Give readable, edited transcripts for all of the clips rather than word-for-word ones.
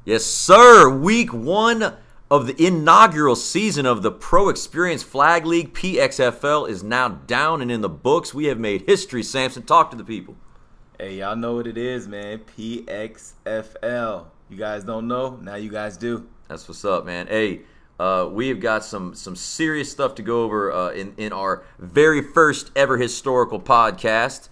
Yes, sir. Week 1 of the inaugural season of the Pro Experience Flag League, PXFL, is now down and in the books. We have made history, Samson. Talk to the people. Hey, y'all know what it is, man. PXFL. You guys don't know? Now you guys do. That's what's up, man. Hey, we have got some serious stuff to go over in our very first ever historical podcast,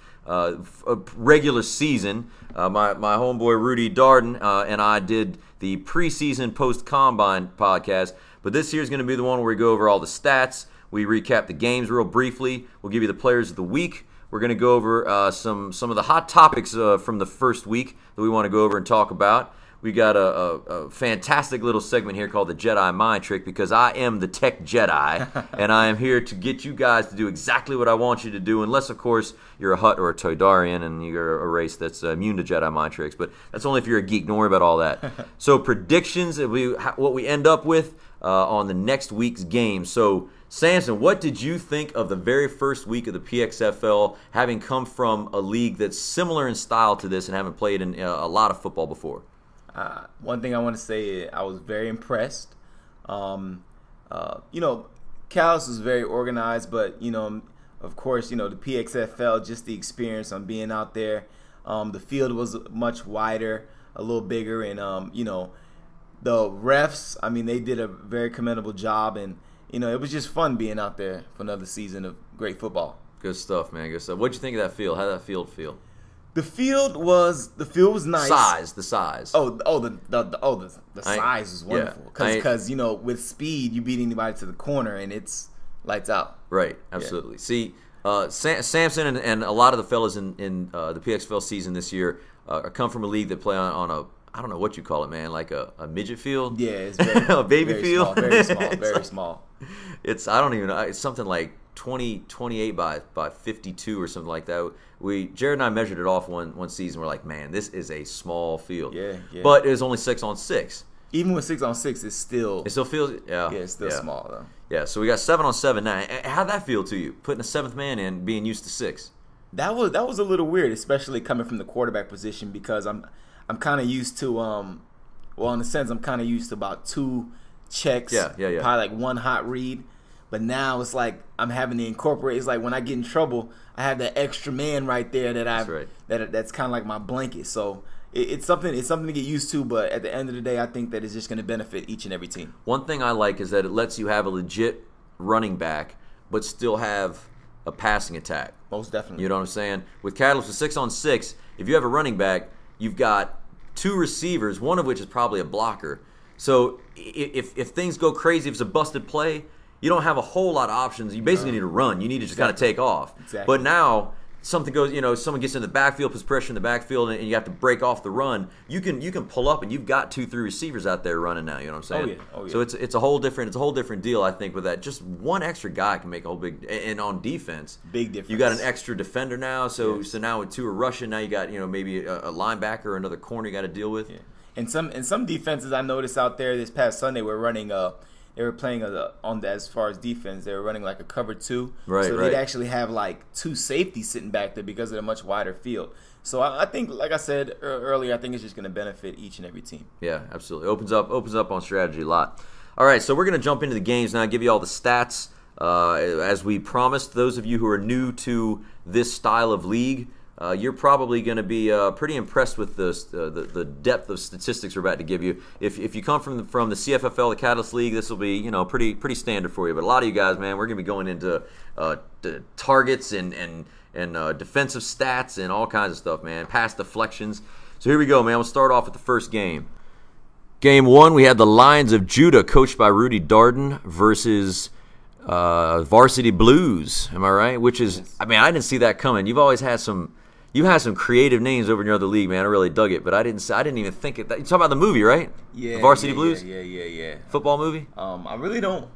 regular season. My homeboy Rudy Darden and I did the preseason post-combine podcast, but this year is going to be the one where we go over all the stats. We recap the games real briefly. We'll give you the players of the week. We're going to go over some of the hot topics from the first week that we want to go over and talk about. We got a fantastic little segment here called the Jedi Mind Trick, because I am the Tech Jedi, and I am here to get you guys to do exactly what I want you to do, unless, of course, you're a Hutt or a Toydarian and you're a race that's immune to Jedi Mind Tricks. But that's only if you're a geek. Don't worry about all that. So predictions, what we end up with on the next week's game. So, Samson, what did you think of the very first week of the PXFL, having come from a league that's similar in style to this and having played in a lot of football before? One thing I want to say is I was very impressed. Callis was very organized, but, of course, the PXFL, just the experience on being out there. The field was much wider, a little bigger, and, the refs, they did a very commendable job, and, it was just fun being out there for another season of great football. Good stuff, man. Good stuff. What'd you think of that field? How did that field feel? The field was nice. The size. The size was wonderful. Because with speed, you beat anybody to the corner and it's lights out. Right, absolutely. Yeah. See, Samson and a lot of the fellas in the PXFL season this year come from a league that play on a, I don't know what you call it, man, like a midget field. Yeah, it's very, a baby very field. Small, very small, very small. I don't even know. It's something like 28 by 52 or something like that. Jared and I measured it off one season. We're like, man, this is a small field. Yeah. But it was only 6-on-6. Even with 6-on-6, it still feels it's still small though. Yeah, so we got 7-on-7 now. How'd that feel to you? Putting a seventh man in, being used to 6. That was a little weird, especially coming from the quarterback position, because I'm kind of used to in a sense I'm kind of used to about 2 checks, probably like 1 hot read. But now it's like I'm having to incorporate. It's like when I get in trouble, I have that extra man right there that's kind of like my blanket. So it's something to get used to. But at the end of the day, I think that it's just going to benefit each and every team. One thing I like is that it lets you have a legit running back, but still have a passing attack. Most definitely. You know what I'm saying? With Catalyst with 6-on-6, if you have a running back, you've got 2 receivers, one of which is probably a blocker. So if things go crazy, if it's a busted play, you don't have a whole lot of options. You basically need to run. You need to just kind of take off. Exactly. But now something goes, someone gets in the backfield, puts pressure in the backfield, and you have to break off the run. You can pull up, and you've got 2-3 receivers out there running now. You know what I'm saying? Oh yeah. So it's a whole different deal, I think, with that. Just one extra guy can make a whole big. And on defense, big difference. You got an extra defender now. So now with 2 are rushing, now you got maybe a linebacker or another corner you got to deal with. Yeah. And some defenses I noticed out there this past Sunday were running They were playing as far as defense. They were running like a cover 2, so they'd actually have like 2 safeties sitting back there because of the much wider field. So I think, like I said earlier, I think it's just going to benefit each and every team. Yeah, absolutely. Opens up on strategy a lot. All right, so we're going to jump into the games now. Give you all the stats as we promised. Those of you who are new to this style of league, you're probably going to be pretty impressed with the depth of statistics we're about to give you. If you come from the CFFL, the Catalyst League, this will be pretty standard for you. But a lot of you guys, man, we're going to be going into the targets and defensive stats and all kinds of stuff, man. Pass deflections. So here we go, man. We'll start off with the first game. Game 1, we had the Lions of Judah, coached by Rudy Darden, versus Varsity Blues. Am I right? Which is, I didn't see that coming. You've always had some. You had some creative names over in your other league, man. I really dug it, but I didn't even think it. You talking about the movie, right? Yeah. The Varsity Blues? Yeah. Football movie? I really don't.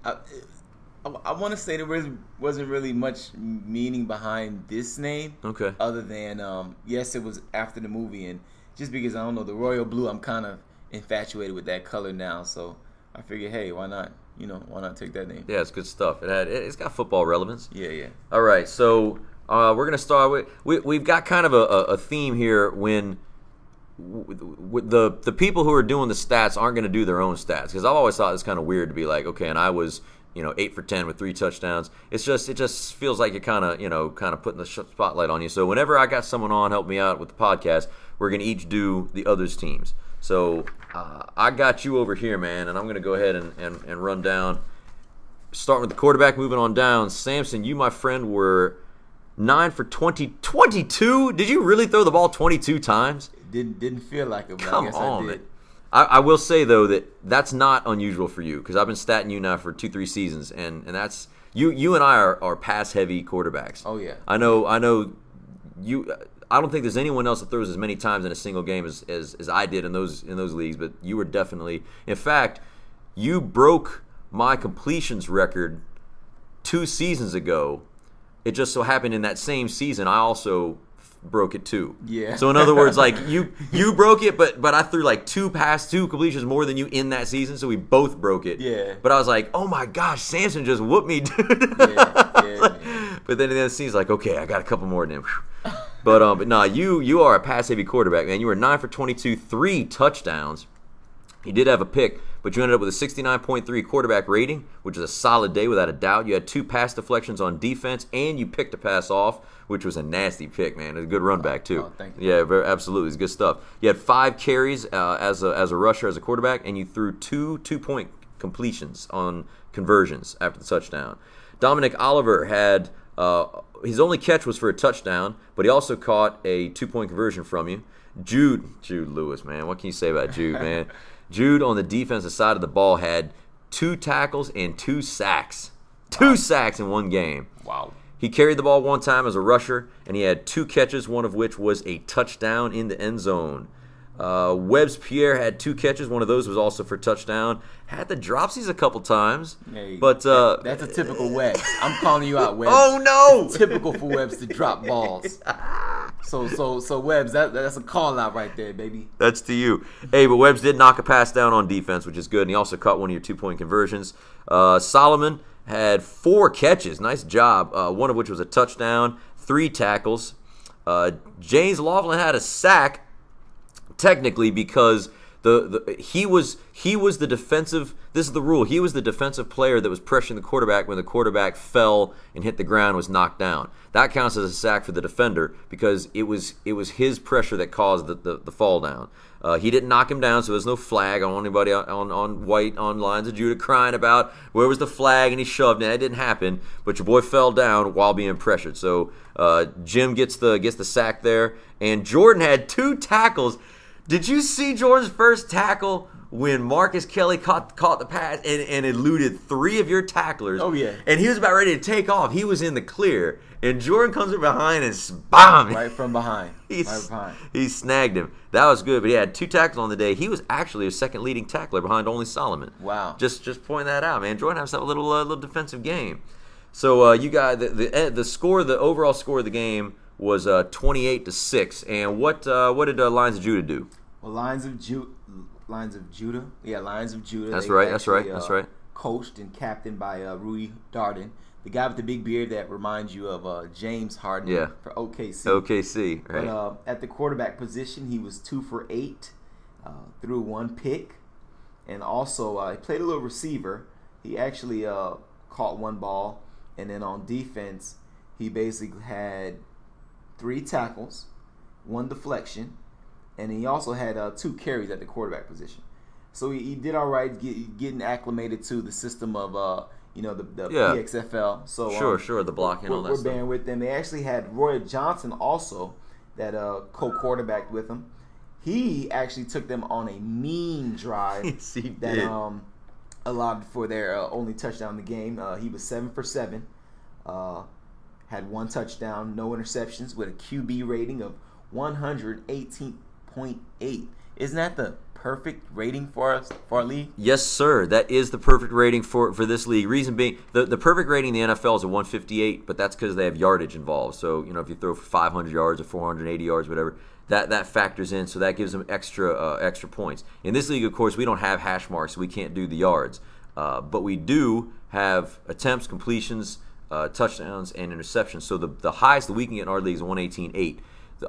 I want to say there wasn't really much meaning behind this name. Okay. Other than, yes, it was after the movie, and just because, I don't know, the royal blue, I'm kind of infatuated with that color now, so I figured, hey, why not? Why not take that name? Yeah, it's good stuff. It's got football relevance. Yeah. All right, so we're going to start with, we've got kind of a theme here when the people who are doing the stats aren't going to do their own stats, because I've always thought it's kind of weird to be like, okay, and I was 8 for 10 with 3 touchdowns. It just feels like you're kind of putting the spotlight on you. So whenever I got someone on help me out with the podcast, we're going to each do the other's teams. So I got you over here, man, and I'm going to go ahead and run down. Starting with the quarterback, moving on down. Samson, you, my friend, were 9 for 22. Did you really throw the ball 22 times? Didn't feel like it, but Come I guess on, I did. Man. I will say, though, that's not unusual for you, because I've been statting you now for 2-3 seasons, and that's you and I are pass-heavy quarterbacks. Oh, yeah. I know you. I don't think there's anyone else that throws as many times in a single game as I did in those leagues, but you were definitely. In fact, you broke my completions record 2 seasons ago. It just so happened in that same season I also broke it too. Yeah. So in other words, like you broke it, but I threw like 2 completions more than you in that season, so we both broke it. Yeah. But I was like, oh my gosh, Samson just whooped me, dude. Yeah. But then the season's like, okay, I got a couple more than him. But nah, you are a pass-heavy quarterback, man. You were 9 for 22, 3 touchdowns. You did have a pick, but you ended up with a 69.3 quarterback rating, which is a solid day without a doubt. You had 2 pass deflections on defense, and you picked a pass off, which was a nasty pick, man. It was a good run back, too. Oh, thank you. Yeah, absolutely. It's good stuff. You had 5 carries as a rusher, as a quarterback, and you threw 2 2-point completions on conversions after the touchdown. Dominic Oliver had his only catch was for a touchdown, but he also caught a 2-point conversion from you. Jude Lewis, man. What can you say about Jude, man? Jude on the defensive side of the ball had 2 tackles and 2 sacks. 2 sacks in one game. Wow. He carried the ball 1 time as a rusher, and he had 2 catches, one of which was a touchdown in the end zone. Webbs Pierre had 2 catches. One of those was also for touchdown. Had the dropsies a couple times. Hey, but that's a typical Webbs. I'm calling you out, Webbs. Oh, no! It's typical for Webbs to drop balls. So Webbs, that's a call out right there, baby. That's to you. Hey, but Webbs did knock a pass down on defense, which is good, and he also caught one of your 2-point conversions. Solomon had 4 catches. Nice job. One of which was a touchdown, 3 tackles. James Laughlin had a sack, technically, because he was the defensive. This is the rule. He was the defensive player that was pressuring the quarterback when the quarterback fell and hit the ground, was knocked down. That counts as a sack for the defender because it was his pressure that caused the fall down. He didn't knock him down, so there's no flag on anybody on white on lines of Judah crying about where was the flag and he shoved it. That didn't happen, but your boy fell down while being pressured. So Jim gets the sack there, and Jordan had 2 tackles. Did you see Jordan's first tackle when Marcus Kelly caught the pass and eluded 3 of your tacklers? Oh, yeah. And he was about ready to take off. He was in the clear. And Jordan comes from behind and bomb! Right from behind. He snagged him. That was good, but he had 2 tackles on the day. He was actually a second leading tackler behind only Solomon. Wow. Just point that out, man. Jordan has a little defensive game. So you got the score, the overall score of the game was 28-6. And what did Lions of Judah do? Well, Lions of Judah. Yeah, Lions of Judah. That's right. Coached and captained by Rudy Darden, the guy with the big beard that reminds you of James Harden for OKC. OKC, right. But at the quarterback position, he was 2 for 8, threw 1 pick, and also he played a little receiver. He actually caught 1 ball, and then on defense, he basically had 3 tackles, 1 deflection, and he also had 2 carries at the quarterback position. So he did all right getting acclimated to the system of the PXFL. So sure, the blocking and all that stuff. We're bearing with them. They actually had Roy Johnson also that co-quarterbacked with him. He actually took them on a mean drive yes, he that did. Allowed for their only touchdown in the game. He was 7 for 7, had 1 touchdown, no interceptions, with a QB rating of 118.8. Isn't that the perfect rating for our league? Yes, sir. That is the perfect rating for this league. Reason being, the perfect rating in the NFL is a 158, but that's because they have yardage involved. So, if you throw for 500 yards or 480 yards, whatever, that factors in. So that gives them extra points. In this league, of course, we don't have hash marks, so we can't do the yards. But we do have attempts, completions, touchdowns, and interceptions. So the highest that we can get in our league is 118.8.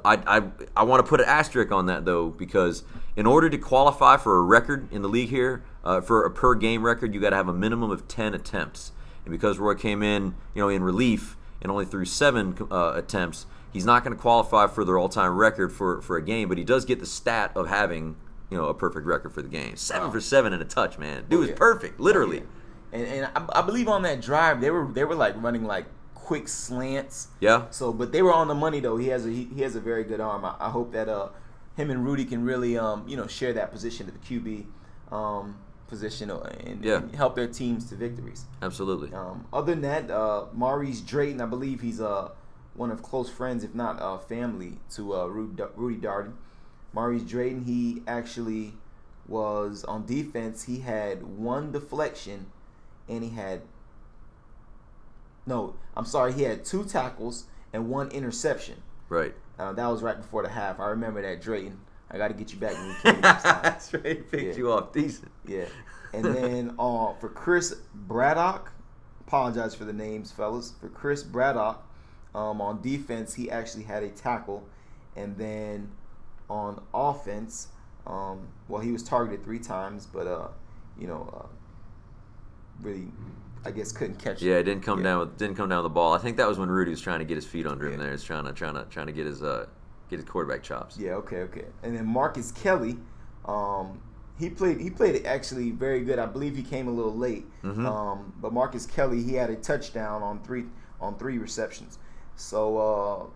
I want to put an asterisk on that though, because in order to qualify for a record in the league here, for a per game record, you got to have a minimum of 10 attempts. And because Roy came in, in relief and only threw 7 attempts, he's not going to qualify for their all-time record for a game. But he does get the stat of having a perfect record for the game. 7 for 7 in a touch, man. Dude was perfect, literally. And I believe on that drive they were like running like quick slants. Yeah. So, but they were on the money though. He has a very good arm. I hope that him and Rudy can really share that position at the QB position and help their teams to victories. Absolutely. Other than that, Maurice Drayton, I believe he's one of close friends, if not family, to Rudy Darden. Maurice Drayton, he actually was on defense. He had 1 deflection, and he had 2 tackles and 1 interception. Right. That was right before the half. I remember that, Drayton. I got to get you back when we played next time. That's right. He picked you off decent. Yeah. And then for Chris Braddock, apologize for the names, fellas. For Chris Braddock, on defense, he actually had a tackle. And then on offense, he was targeted 3 times, but really, I guess couldn't catch. Yeah, it didn't come down with the ball. I think that was when Rudy was trying to get his feet under him there. He's trying to get his quarterback chops. Yeah, okay. And then Marcus Kelly, he played actually very good. I believe he came a little late. Mm-hmm. But Marcus Kelly, he had a touchdown on 3 receptions. So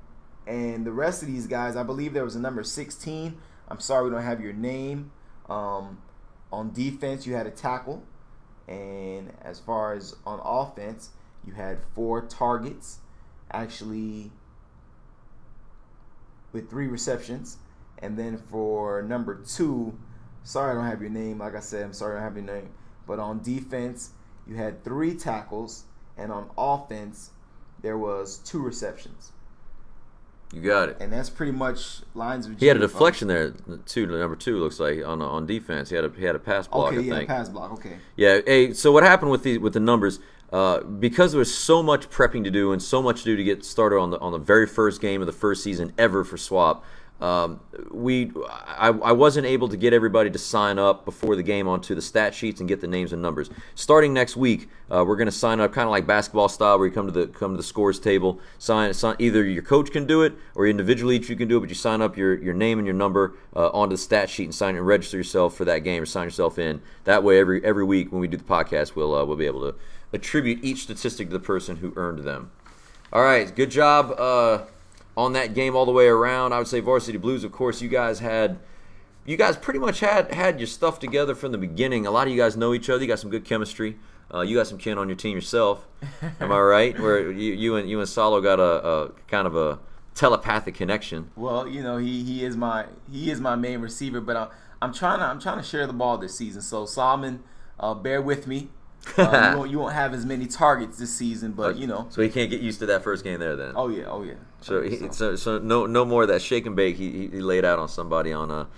and the rest of these guys, I believe there was a number 16. I'm sorry we don't have your name. On defense, you had a tackle. And as far as on offense, you had 4 targets, actually with 3 receptions. And then for number 2, sorry I don't have your name. Like I said, I'm sorry I don't have your name. But on defense, you had 3 tackles. And on offense, there was 2 receptions. You got it. And that's pretty much lines of. He had a deflection there too. Number 2 looks like on defense. He had a pass block. Okay, I think. Pass block. Okay. Yeah. Hey, so what happened with the numbers? Because there was so much prepping to do and so much to do to get started on the very first game of the first season ever for Swap. I wasn't able to get everybody to sign up before the game onto the stat sheets and get the names and numbers. Starting next week, we're going to sign up kind of like basketball style, where you come to the scores table. Sign either your coach can do it or individually each you can do it, but you sign up your name and your number onto the stat sheet and sign and register yourself for that game or sign yourself in. That way, every week when we do the podcast, we'll be able to attribute each statistic to the person who earned them. All right, good job. On that game all the way around. I would say Varsity Blues, of course, you guys pretty much had your stuff together from the beginning. A lot of you guys know each other. You got some good chemistry. You got some kin on your team yourself. Am I right? Where you and Salo got a kind of a telepathic connection. Well, he is my main receiver, but I'm trying to share the ball this season. So Solomon, bear with me. You won't have as many targets this season, but So he can't get used to that first game there, then. Oh yeah. So no more of that shake and bake he laid out on somebody on.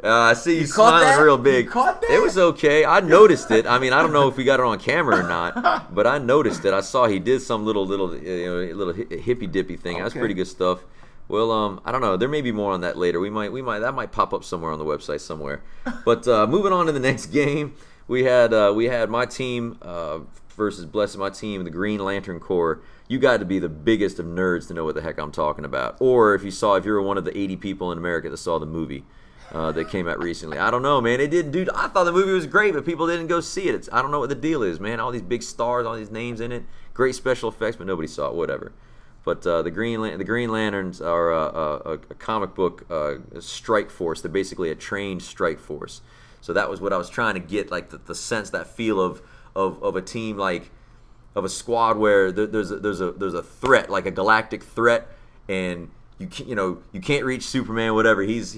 I see you caught smiling that? real big. You caught that? It was okay. I noticed it. I mean, I don't know if we got it on camera or not, but I noticed it. I saw he did some little hippy dippy thing. Okay. That's pretty good stuff. Well, I don't know. There may be more on that later. We might that might pop up somewhere on the website somewhere. But moving on to the next game. We had my team versus my team, the Green Lantern Corps. You got to be the biggest of nerds to know what the heck I'm talking about. Or if you were one of the 80 people in America that saw the movie that came out recently. I don't know, man. It didn't, dude. I thought the movie was great, but people didn't go see it. I don't know what the deal is, man. All these big stars, all these names in it, great special effects, but nobody saw it. Whatever. But the Green Lanterns are a comic book strike force. They're basically a trained strike force. So that was what I was trying to get, like the sense, that feel of a team, like of a squad where there's a threat, like a galactic threat, and you can't reach Superman, whatever. He's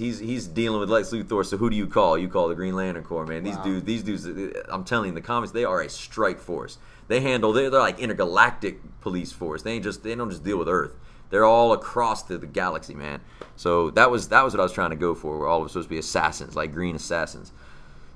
dealing with Lex Luthor. So who do you call? You call the Green Lantern Corps, man. These dudes. I'm telling you, in the comics, they are a strike force. They're like intergalactic police force. They don't just deal with Earth. They're all across the galaxy, man. So that was what I was trying to go for. We're all supposed to be assassins, like green assassins.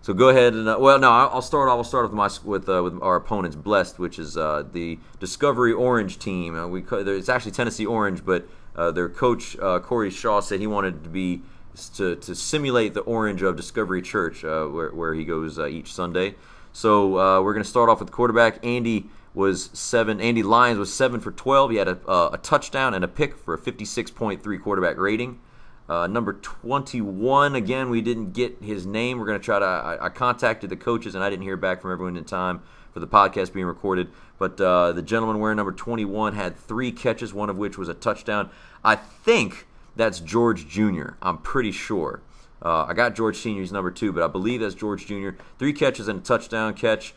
So go ahead and I'll start with our opponents, Blessed, which is the Discovery Orange team. It's actually Tennessee Orange, but Their coach, Corey Shaw, said he wanted to simulate the orange of Discovery Church, where he goes each Sunday. So we're going to start off with the quarterback. Andy Lyons was 7 for 12. He had a touchdown and a pick for a 56.3 quarterback rating. Number 21, again, we didn't get his name. We're going to try to. I contacted the coaches, and I didn't hear back from everyone in time for the podcast being recorded. But the gentleman wearing number 21 had 3 catches, one of which was a touchdown. I think that's George Jr. I'm pretty sure. I got George Sr.'s number 2, but I believe that's George Jr. 3 catches and a touchdown catch.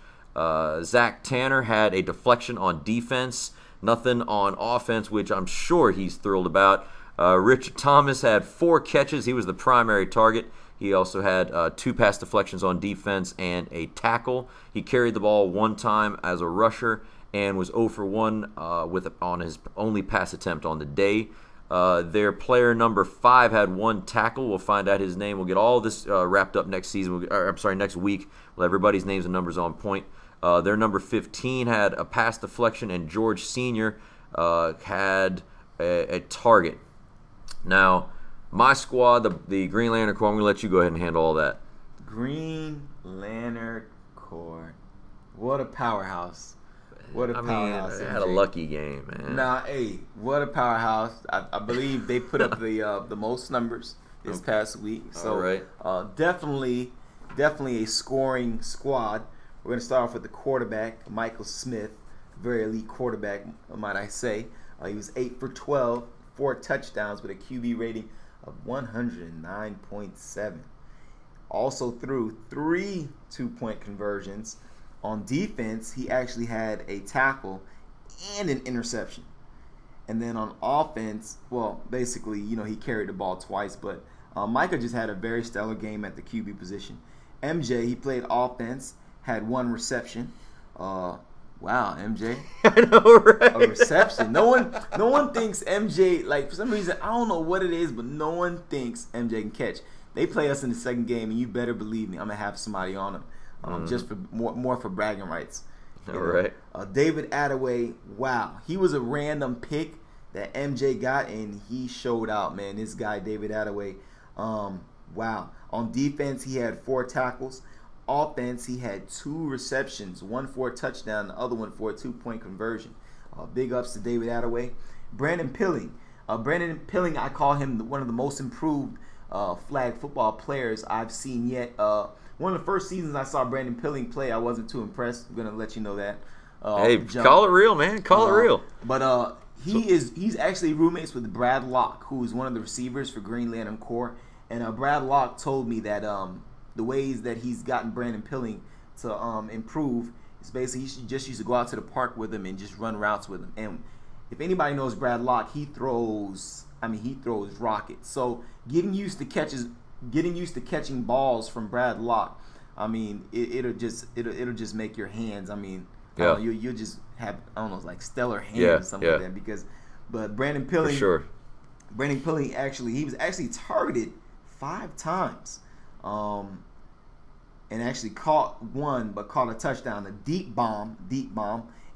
Zach Tanner had a deflection on defense, nothing on offense, which I'm sure he's thrilled about. Richard Thomas had 4 catches. He was the primary target. He also had 2 pass deflections on defense and a tackle. He carried the ball 1 time as a rusher and was 0 for 1 on his only pass attempt on the day. Their player number 5 had 1 tackle. We'll find out his name. We'll get all this wrapped up next season. Next week. We'll have everybody's names and numbers on point. Their number 15 had a pass deflection, and George Sr. Had a target. Now, my squad, the Green Lantern Corps, I'm going to let you go ahead and handle all that. Green Lantern Corps. What a powerhouse. What a powerhouse. They had a lucky game, man. Nah, hey, what a powerhouse. I believe they put up the most numbers this past week. So, all right. Definitely a scoring squad. We're going to start off with the quarterback, Michael Smith. Very elite quarterback, might I say. He was 8 for 12, 4 touchdowns with a QB rating of 109.7. Also threw 3 2-point conversions. On defense, he actually had a tackle and an interception. And then on offense, well, basically, he carried the ball twice. But Micah just had a very stellar game at the QB position. MJ, he played offense, had 1 reception. Wow, MJ. I know, right? A reception. No one thinks MJ, like, for some reason, I don't know what it is, but no one thinks MJ can catch. They play us in the second game, and you better believe me, I'm going to have somebody on them, just for more for bragging rights. All right. David Attaway, wow. He was a random pick that MJ got, and he showed out, man. This guy, David Attaway, wow. On defense, he had 4 tackles. Offense, he had 2 receptions, 1 for a touchdown, the other one for a 2-point conversion. Big ups to David Attaway. Brandon Pilling. I call him one of the most improved flag football players I've seen yet. One of the first seasons I saw Brandon Pilling play, I wasn't too impressed. I'm going to let you know that. Hey, call it real, man. Call it real. But he's actually roommates with Brad Locke, who is one of the receivers for Green Lantern Corps. And Brad Locke told me that the ways that he's gotten Brandon Pilling to improve is basically he just used to go out to the park with him and just run routes with him. And if anybody knows Brad Locke, he throws rockets. So getting used to catching balls from Brad Locke, I mean, it'll just make your hands. I mean, yeah. You'll just have, I don't know, like stellar hands or something like that. But Brandon Pilling, for sure. Brandon Pilling he was actually targeted 5 times. And actually caught one, but caught a touchdown, a deep bomb,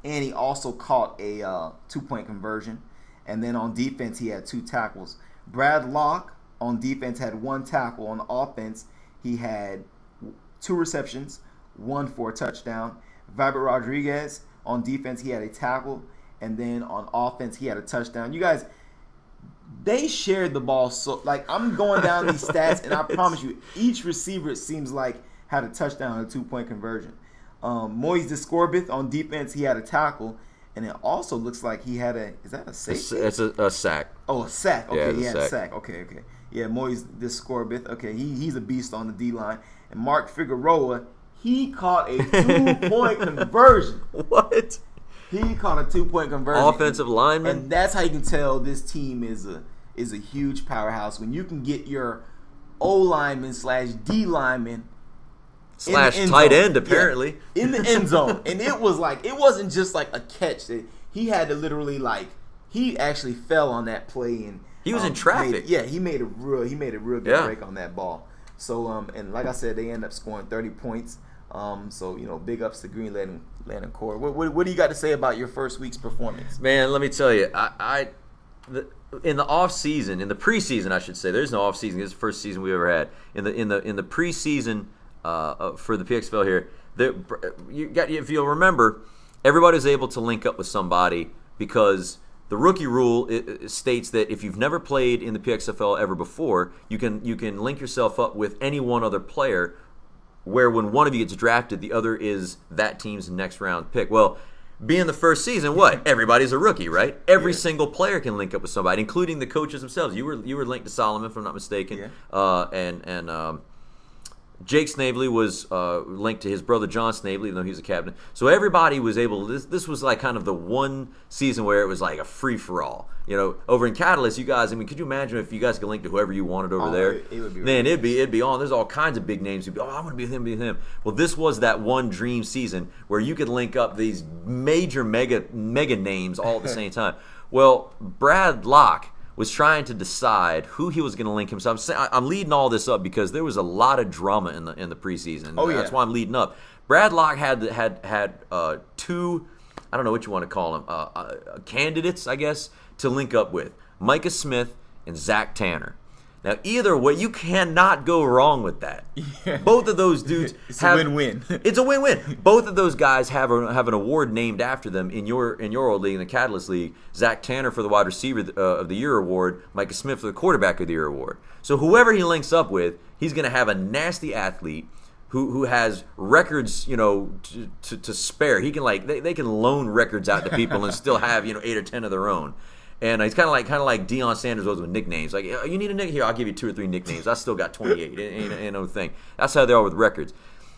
and he also caught a 2-point conversion. And then on defense, he had 2 tackles. Brad Locke on defense had 1 tackle. On offense, he had 2 receptions, 1 for a touchdown. Viber Rodriguez on defense, he had a tackle, and then on offense, he had a touchdown. You guys, they shared the ball so, like, I'm going down these stats, and I promise you, each receiver, it seems like, had a touchdown and a 2-point conversion. Moise Discorbeth on defense, he had a tackle, and it also looks like he had is that a safety? It's a sack. Oh, a sack. Okay, he had a sack. sack. Okay. Yeah, Moise Discorbeth. Okay, he's a beast on the D-line. And Mark Figueroa, he caught a 2-point conversion. What? He caught a 2-point conversion. Offensive lineman? And that's how you can tell this team is a huge powerhouse. When you can get your O-lineman / D lineman / tight end, apparently. Yeah, in the end zone. And it wasn't just like a catch. He had to literally, he actually fell on that play. And he was in traffic. He made a real good break on that ball. So, and like I said, they end up scoring 30 points. So, big ups to Green Lantern Corps. What do you got to say about your first week's performance? Man, let me tell you, in the off season, in the preseason, I should say, there's no off season. This is the first season we ever had. In the preseason for the PXFL here, if you'll remember, everybody was able to link up with somebody because the rookie rule states that if you've never played in the PXFL ever before, you can link yourself up with any one other player, where when one of you gets drafted, the other is that team's next round pick. Well, being the first season, everybody's a rookie, right? Every single player can link up with somebody, including the coaches themselves. You were linked to Solomon, if I'm not mistaken, and Jake Snavely was linked to his brother John Snavely, even though he was a captain. So everybody was able. This was like kind of the one season where it was like a free for all. Over in Catalyst, you guys. I mean, could you imagine if you guys could link to whoever you wanted over there? It would be. Man, it'd be on. There's all kinds of big names. You'd be, I want to be him, be him. Well, this was that one dream season where you could link up these major mega names all at the same time. Well, Brad Locke was trying to decide who he was going to link himself. I'm leading all this up because there was a lot of drama in the preseason. That's why I'm leading up. Brad Locke had two, I don't know what you want to call them, candidates, I guess, to link up with: Micah Smith and Zach Tanner. Now, either way, you cannot go wrong with that. Yeah. Both of those dudes it's a win-win. It's a win-win. Both of those guys have an award named after them in your old league, in the Catalyst League. Zach Tanner for the Wide Receiver of the Year award, Micah Smith for the Quarterback of the Year award. So whoever he links up with, he's going to have a nasty athlete who has records, to spare. He can they can loan records out to people and still have 8 or 10 of their own. And he's kind of like Deion Sanders was with nicknames. Like, you need a nickname? Here, I'll give you 2 or 3 nicknames. I still got 28. Ain't no thing. That's how they are with records.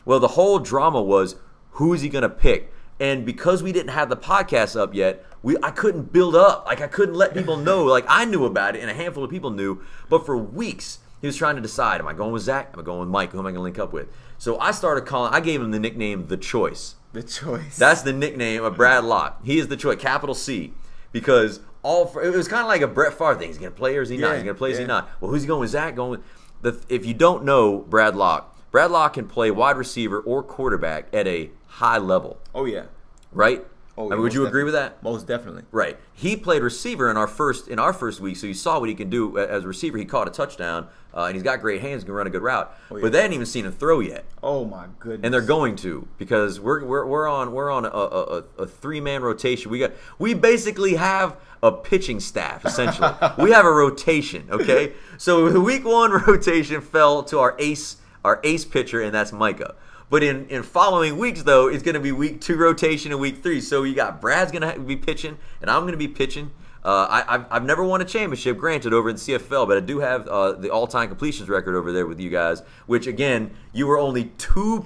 Well, the whole drama was, who is he going to pick? And because we didn't have the podcast up yet, I couldn't build up. Like, I couldn't let people know. Like, I knew about it, and a handful of people knew. But for weeks, he was trying to decide, am I going with Zach? Am I going with Mike? Who am I going to link up with? So I gave him the nickname The Choice. The Choice. That's the nickname of Brad Locke. He is the choice, capital C. Because it was kind of like a Brett Favre thing. He's going to play or is he not? He's going to play or is he not? Well, who's he going with? Zach going with? If you don't know Brad Locke can play wide receiver or quarterback at a high level. Oh, yeah. Right? Oh, I mean, would you agree with that? Most definitely. Right. He played receiver in our first week, so you saw what he can do as a receiver. He caught a touchdown, and he's got great hands, can run a good route. Oh, yeah. But they hadn't even seen him throw yet. Oh my goodness! And they're going to, because we're on a 3-man rotation. We basically have a pitching staff essentially. We have a rotation. Okay, so the week 1 rotation fell to our ace pitcher, and that's Micah. But in following weeks, though, it's going to be week 2 rotation and week 3. So you got Brad's going to be pitching, and I'm going to be pitching. I've never won a championship, granted, over in the CFL, but I do have the all-time completions record over there with you guys, which, again, you were only two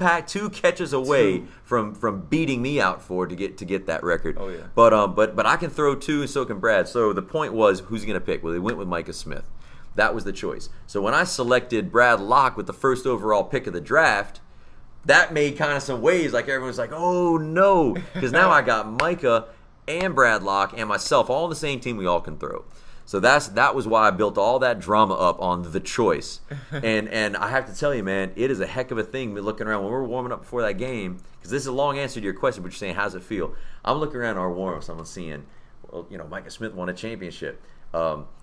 catches away from beating me out to get that record. Oh, yeah. But I can throw 2, and so can Brad. So the point was, who's he going to pick? Well, they went with Micah Smith. That was the choice. So when I selected Brad Locke with the first overall pick of the draft, that made kind of some waves. Like, everyone's like, oh, no. Because now I got Micah and Brad Locke and myself all on the same team we all can throw. So that was why I built all that drama up on the choice. And I have to tell you, man, it is a heck of a thing looking around when we're warming up before that game. Because this is a long answer to your question, but you're saying, how's it feel? I'm looking around our warm-ups. I'm seeing, well, Micah Smith won a championship.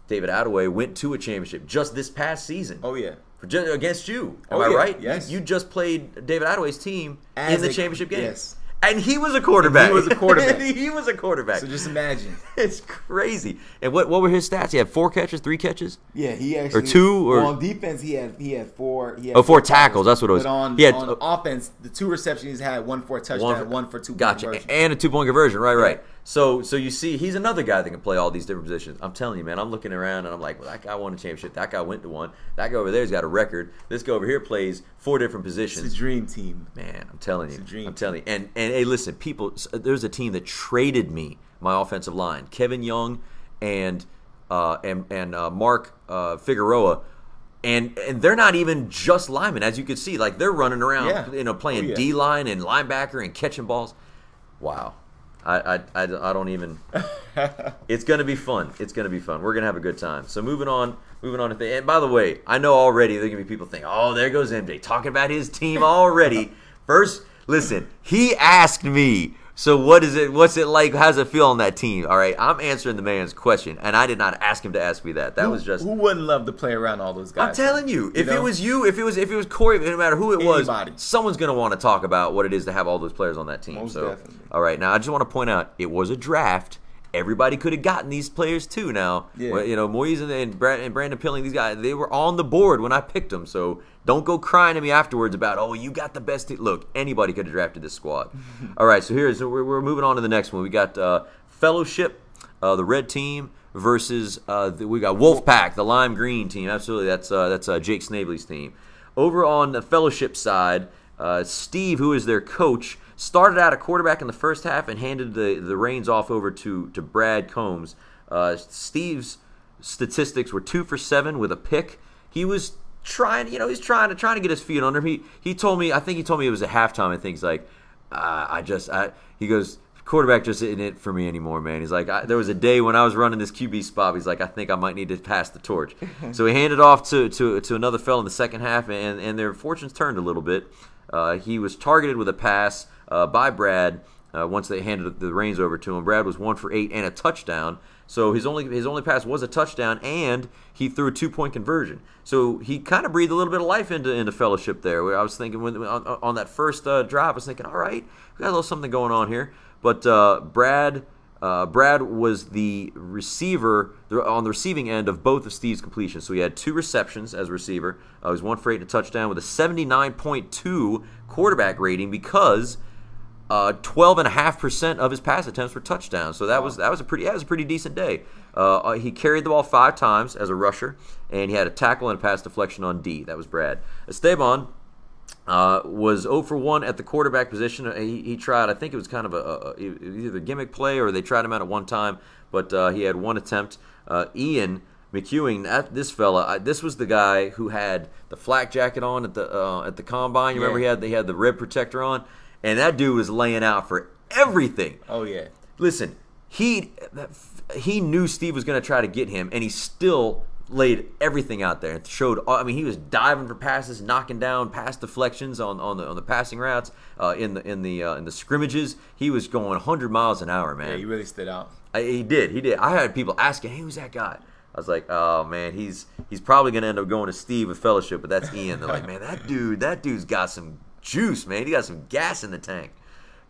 David Attaway went to a championship just this past season. Oh, yeah. Against you. Am I right? Yes. You just played David Attaway's team in the championship game. Yes. And he was a quarterback. He was a quarterback. He was a quarterback. So just imagine. It's crazy. And what were his stats? He had 4 catches, 3 catches? Yeah, he actually. Or 2? Or on defense, he had 4. He had 4 tackles. That's what it was. But on offense, the 2 receptions he had, 1 for a touchdown, 1 for 2-point conversion. And a 2-point conversion. Right. So you see, he's another guy that can play all these different positions. I'm telling you, man, I'm looking around and I'm like, well, that guy won a championship. That guy went to one. That guy over there's got a record. This guy over here plays 4 different positions. It's a dream team. Man, I'm telling you. It's a dream I'm telling you. And hey, listen, people, there's a team that traded me my offensive line. Kevin Young and Mark Figueroa. And they're not even just linemen, as you can see. Like, they're running around, playing D-line and linebacker and catching balls. Wow. I don't even. It's gonna be fun. It's gonna be fun. We're gonna have a good time. So moving on to things. And by the way, I know already there's gonna be people thinking, oh, there goes MJ talking about his team already. First, listen, he asked me So what is it? What's it like? How's it feel on that team? All right, I'm answering the man's question, and I did not ask him to ask me that. That was just who wouldn't love to play around all those guys. I'm telling you, if it was you, if it was Corey, no matter who it was, someone's gonna want to talk about what it is to have all those players on that team. Most so, definitely. All right, now I just want to point out it was a draft. Everybody could have gotten these players too. Now, Moise and Brandon Pilling, these guys, they were on the board when I picked them. So don't go crying to me afterwards about, oh, you got the best team. Look, anybody could have drafted this squad. All right, so we're moving on to the next one. We got Fellowship, the red team, versus we got Wolfpack, the lime green team. Absolutely, that's Jake Snavely's team. Over on the Fellowship side, Steve, who is their coach, started out a quarterback in the first half and handed the reins off over to Brad Combs. Steve's statistics were 2 for 7 with a pick. He was trying to get his feet under him. He told me, I think he told me it was at halftime. I think he's like, he goes, quarterback just isn't it for me anymore, man. He's like, there was a day when I was running this QB spot. He's like, I think I might need to pass the torch. So he handed off to another fellow in the second half, and their fortunes turned a little bit. He was targeted with a pass by Brad once they handed the reins over to him. Brad was 1 for 8 and a touchdown. So his only pass was a touchdown, and he threw a 2-point conversion. So he kind of breathed a little bit of life into Fellowship there. I was thinking on that first drive, I was thinking, all right, we got a little something going on here. But Brad was the receiver on the receiving end of both of Steve's completions. So he had 2 receptions as a receiver. He was 1 for 8 and a touchdown with a 79.2 quarterback rating because 12.5% of his pass attempts were touchdowns. So that was a pretty decent day. He carried the ball 5 times as a rusher, and he had a tackle and a pass deflection on D. That was Brad. Esteban was 0 for 1 at the quarterback position. He tried, I think it was kind of either a gimmick play or they tried him out at one time, but he had 1 attempt. Ian McEwing, this fella, this was the guy who had the flak jacket on at the combine. You remember he had the rib protector on, and that dude was laying out for everything. Oh yeah. Listen, he knew Steve was going to try to get him, and he still laid everything out there and showed. I mean, he was diving for passes, knocking down pass deflections on the passing routes, in the scrimmages. He was going 100 miles an hour, man. Yeah, he really stood out. He did. I had people asking, "Hey, who's that guy?" I was like, "Oh man, he's probably gonna end up going to Steve with Fellowship, but that's Ian." They're like, "Man, that dude's got some juice, man. He got some gas in the tank."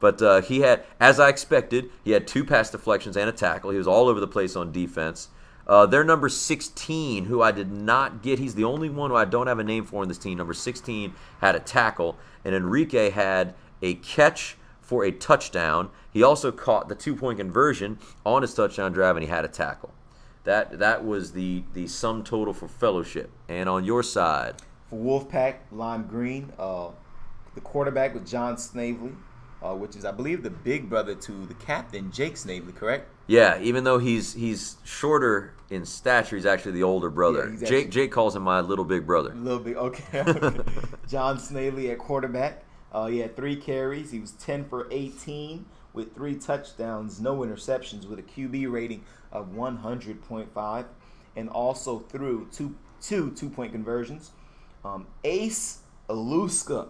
But he had, as I expected, he had 2 pass deflections and a tackle. He was all over the place on defense. Their number 16, who I did not get, he's the only one who I don't have a name for in this team. Number 16 had a tackle, and Enrique had a catch for a touchdown. He also caught the 2-point conversion on his touchdown drive, and he had a tackle. That was the sum total for Fellowship. And on your side, for Wolfpack, lime green, the quarterback was John Snavely, which is, I believe, the big brother to the captain, Jake Snavely, correct? Yeah, even though he's shorter in stature, he's actually the older brother. Yeah, Jake calls him my little big brother. Little big, okay. John Snavely at quarterback. He had 3 carries. He was 10 for 18 with 3 touchdowns, no interceptions, with a QB rating of 100.5, and also threw two 2-point conversions. Ace Aluska,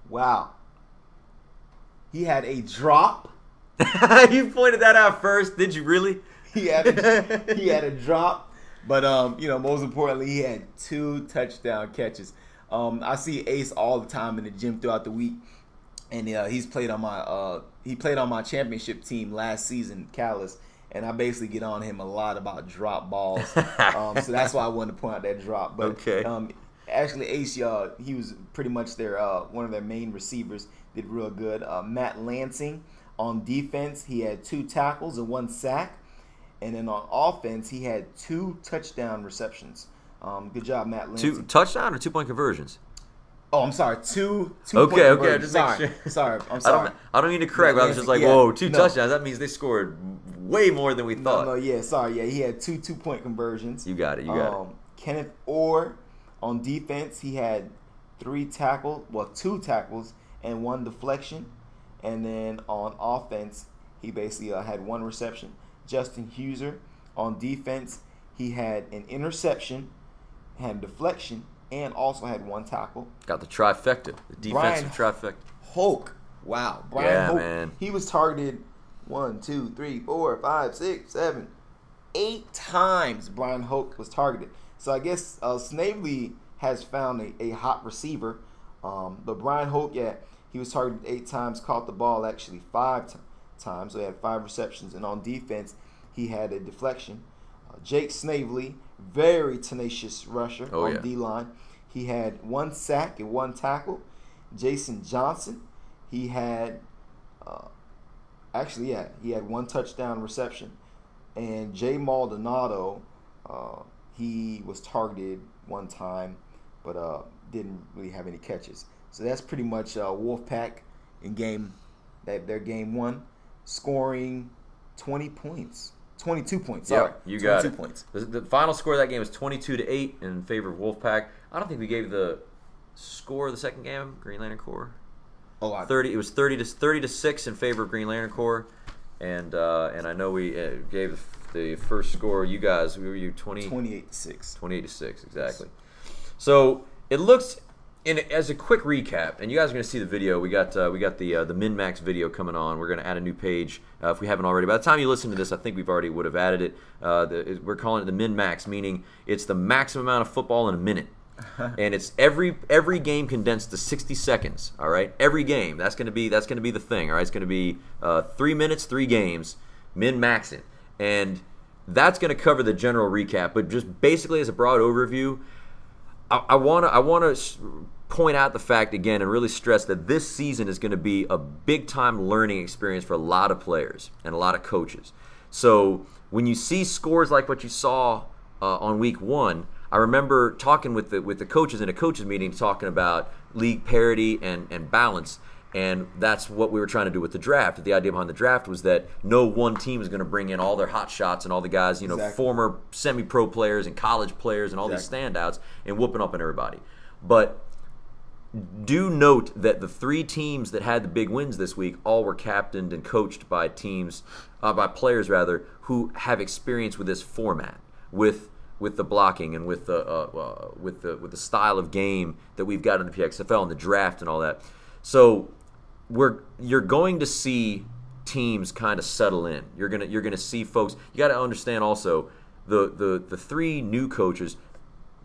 wow. He had a drop. You pointed that out first. Did you really? He had a drop, but most importantly, he had 2 touchdown catches. I see Ace all the time in the gym throughout the week, and he's played on my championship team last season, Callis, and I basically get on him a lot about drop balls. So that's why I wanted to point out that drop. But okay. Actually, Ace, he was pretty much their one of their main receivers. Did real good. Matt Lansing on defense, he had 2 tackles and 1 sack, and then on offense, he had 2 touchdown receptions. Good job, Matt Lansing. 2 touchdown or 2-point conversions? Oh, I'm sorry. 2 Okay, point okay. Just sorry. Sorry. I'm sorry. I don't mean to correct, but I was just like, whoa, 2 touchdowns. That means they scored way more than we thought. No, yeah, sorry. Yeah, he had 2 2-point conversions. You got it. Kenneth Orr on defense, he had 2 tackles and 1 deflection. And then on offense, he basically had 1 reception. Justin Huser on defense, he had an interception, had a deflection, and also had 1 tackle. Got the trifecta, the defensive trifecta. Hoke Wow. Brian Hope, man. He was targeted 1, 2, 3, 4, 5, 6, 7, 8 times. Brian Hope was targeted. So I guess Snavely has found a hot receiver. But Brian Hope, he was targeted 8 times, caught the ball actually 5 times. So he had 5 receptions. And on defense, he had a deflection. Jake Snavely, very tenacious rusher on D-line. He had 1 sack and 1 tackle. Jason Johnson, he had he had 1 touchdown reception. And Jay Maldonado, he was targeted 1 time, but didn't really have any catches. So that's pretty much Wolfpack in their game 1, scoring 22 points. Sorry, you got 22 it. Points. The final score of that game was 22-8 in favor of Wolfpack. I don't think we gave the score of the second game, Green Lantern Corps. Oh, 30. It was 30-6 in favor of Green Lantern Corps, and I know we gave the first score. You guys, we were 28-6. 28-6, exactly. So it looks. As a quick recap, and you guys are going to see the video. We got the min-max video coming on. We're going to add a new page if we haven't already. By the time you listen to this, I think we've already would have added it. We're calling it the min-max, meaning it's the maximum amount of football in a minute, and it's every game condensed to 60 seconds. All right, every game. That's going to be the thing. All right, it's going to be 3 minutes, 3 games, min-max it, and that's going to cover the general recap. But just basically as a broad overview, I want to point out the fact again and really stress that this season is going to be a big-time learning experience for a lot of players and a lot of coaches. So when you see scores like what you saw on week 1, I remember talking with the coaches in a coaches meeting, talking about league parity and balance. And that's what we were trying to do with the draft. The idea behind the draft was that no one team is going to bring in all their hot shots and all the guys, former semi-pro players and college players and all these standouts and whooping up on everybody. But do note that the 3 teams that had the big wins this week all were captained and coached by by players rather, who have experience with this format, with the blocking and with the style of game that we've got in the PXFL and the draft and all that. So you're going to see teams kind of settle in. You're gonna see folks. You got to understand also the 3 new coaches.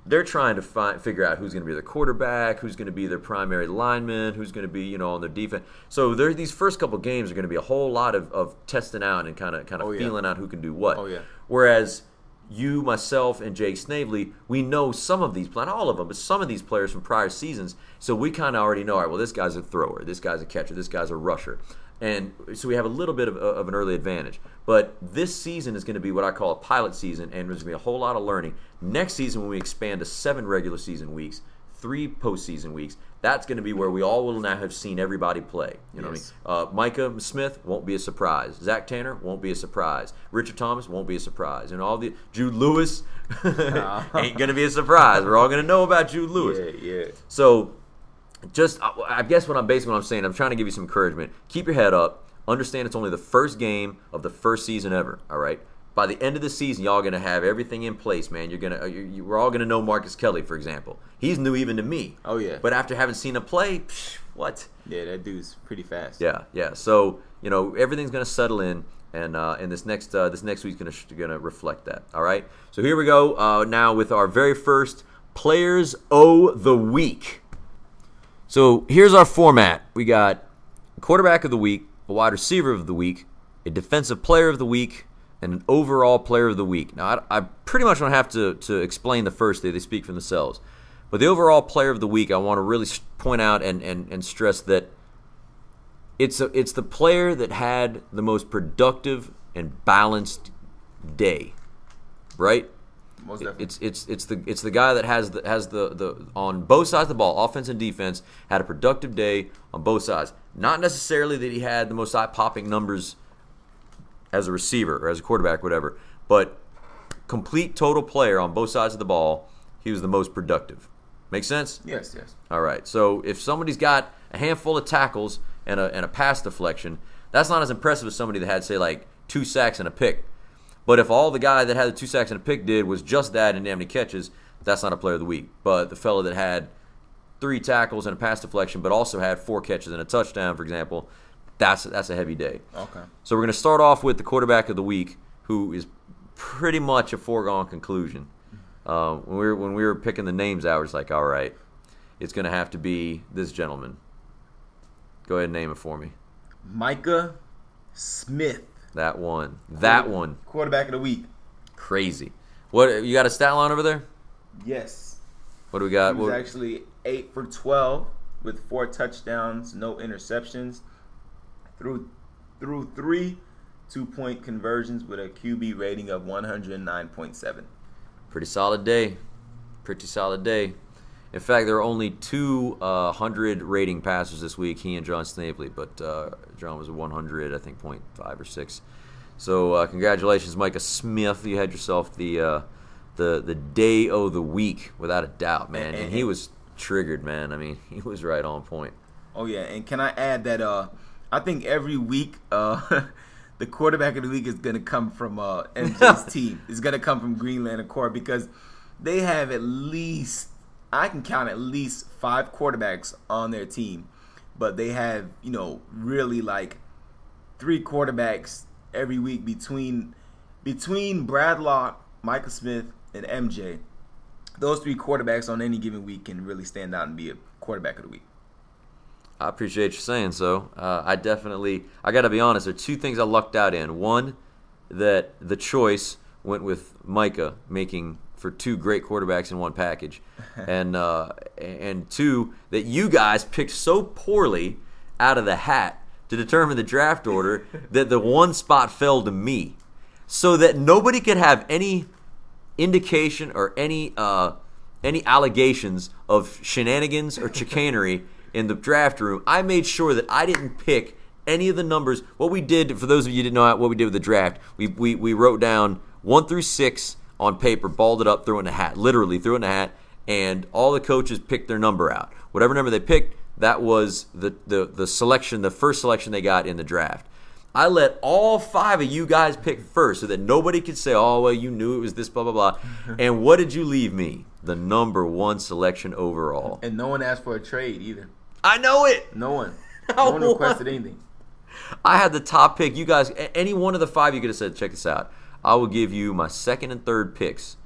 They're trying to figure out who's going to be their quarterback, who's going to be their primary lineman, who's going to be on their defense. So these first couple games are going to be a whole lot of testing out and kind of feeling out who can do what. Oh yeah. Whereas you, myself, and Jake Snavely, we know some of these, not all of them, but some of these players from prior seasons. So we kind of already know, all right, well, this guy's a thrower, this guy's a catcher, this guy's a rusher. And so we have a little bit of an early advantage. But this season is going to be what I call a pilot season, and there's going to be a whole lot of learning. Next season, when we expand to 7 regular season weeks, 3 postseason weeks, that's going to be where we all will now have seen everybody play. You know what I mean? Micah Smith won't be a surprise. Zach Tanner won't be a surprise. Richard Thomas won't be a surprise. And all the Jude Lewis ain't going to be a surprise. We're all going to know about Jude Lewis. Yeah. So I guess what I'm saying, I'm trying to give you some encouragement. Keep your head up. Understand it's only the first game of the first season ever. All right. By the end of the season, y'all gonna have everything in place, man. We're all gonna know Marcus Kelly, for example. He's new even to me. Oh yeah. But after having seen him play, what? Yeah, that dude's pretty fast. Yeah. So everything's gonna settle in, and this next week's gonna reflect that. All right. So here we go now with our very first Players of the Week. So here's our format. We got quarterback of the week, a wide receiver of the week, a defensive player of the week, and an overall player of the week. Now, I pretty much don't have to explain the first. They speak for themselves. But the overall player of the week, I want to really point out and stress that it's the player that had the most productive and balanced day, right? Most definitely. It's the guy that has the on both sides of the ball, offense and defense, had a productive day on both sides. Not necessarily that he had the most eye-popping numbers as a receiver or as a quarterback, whatever, but complete total player on both sides of the ball, he was the most productive. Make sense? Yes. All right. So if somebody's got a handful of tackles and a pass deflection, that's not as impressive as somebody that had, say, like 2 sacks and a pick. But if all the guy that had the 2 sacks and a pick did was just that and didn't have any catches, that's not a player of the week. But the fellow that had 3 tackles and a pass deflection, but also had 4 catches and a touchdown, for example, that's a heavy day. Okay. So we're going to start off with the quarterback of the week, who is pretty much a foregone conclusion. When we were picking the names out, it's like, all right, it's going to have to be this gentleman. Go ahead and name it for me. Micah Smith. That one. Quarterback of the week. Crazy. What, you got a stat line over there? Yes. What do we got? He was actually 8 for 12 with 4 touchdowns, no interceptions. Through 3 2-point conversions with a QB rating of 109.7. Pretty solid day. In fact, there are only 2 100 rating passers this week, he and John Snavely, but John was a 100, I think, 0.5 or 6. So congratulations, Micah Smith. You had yourself the day of the week, without a doubt, man. And he was triggered, man. I mean, he was right on point. Oh, yeah, and can I add that I think every week the quarterback of the week is going to come from MJ's team. It's going to come from Greenland Accord because they have at least, I can count at least 5 quarterbacks on their team. But they have, really like 3 quarterbacks every week between Bradlock, Micah Smith, and MJ. Those 3 quarterbacks on any given week can really stand out and be a quarterback of the week. I appreciate you saying so. I got to be honest, there are 2 things I lucked out in. One, that the choice went with Micah, making for 2 great quarterbacks in one package. And 2, that you guys picked so poorly out of the hat to determine the draft order that the 1 spot fell to me. So that nobody could have any indication or any allegations of shenanigans or chicanery in the draft room. I made sure that I didn't pick any of the numbers. What we did, for those of you who didn't know what we did with the draft, we wrote down 1 through 6 on paper, balled it up, threw it in a hat, literally threw it in a hat, and all the coaches picked their number out. Whatever number they picked, that was the selection, the first selection they got in the draft. I let all 5 of you guys pick first so that nobody could say, oh, well, you knew it was this, blah, blah, blah. And what did you leave me? The number 1 selection overall. And no one asked for a trade either. I know it. No one. No one requested anything. I had the top pick. You guys, any one of the 5, you could have said, check this out. I will give you my 2nd and 3rd picks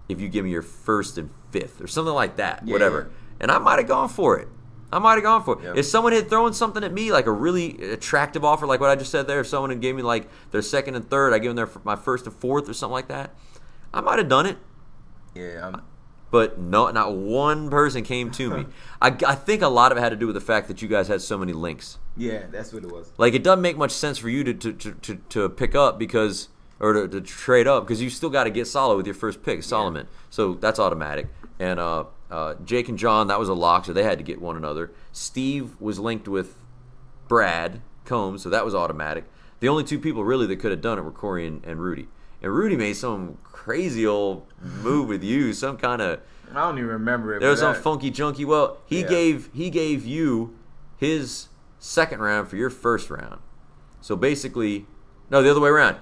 if you give me your 1st and 5th or something like that, whatever. And I might have gone for it. Yep. If someone had thrown something at me, like a really attractive offer, like what I just said there, if someone had gave me like their 2nd and 3rd, I give them my 1st and 4th or something like that, I might have done it. Yeah. But no, not one person came to me. I think a lot of it had to do with the fact that you guys had so many links. Yeah, that's what it was. Like, it doesn't make much sense for you to pick up because, or to trade up, because you still got to get Solid with your first pick, Solomon. Yeah. So that's automatic. And Jake and John, that was a lock, so they had to get one another. Steve was linked with Brad Combs, so that was automatic. The only 2 people really that could have done it were Corey and Rudy. And Rudy made some crazy old move with you, some kind of, I don't even remember it. There was some funky junky. Well, he gave you his 2nd round for your 1st round. So basically, no, the other way around.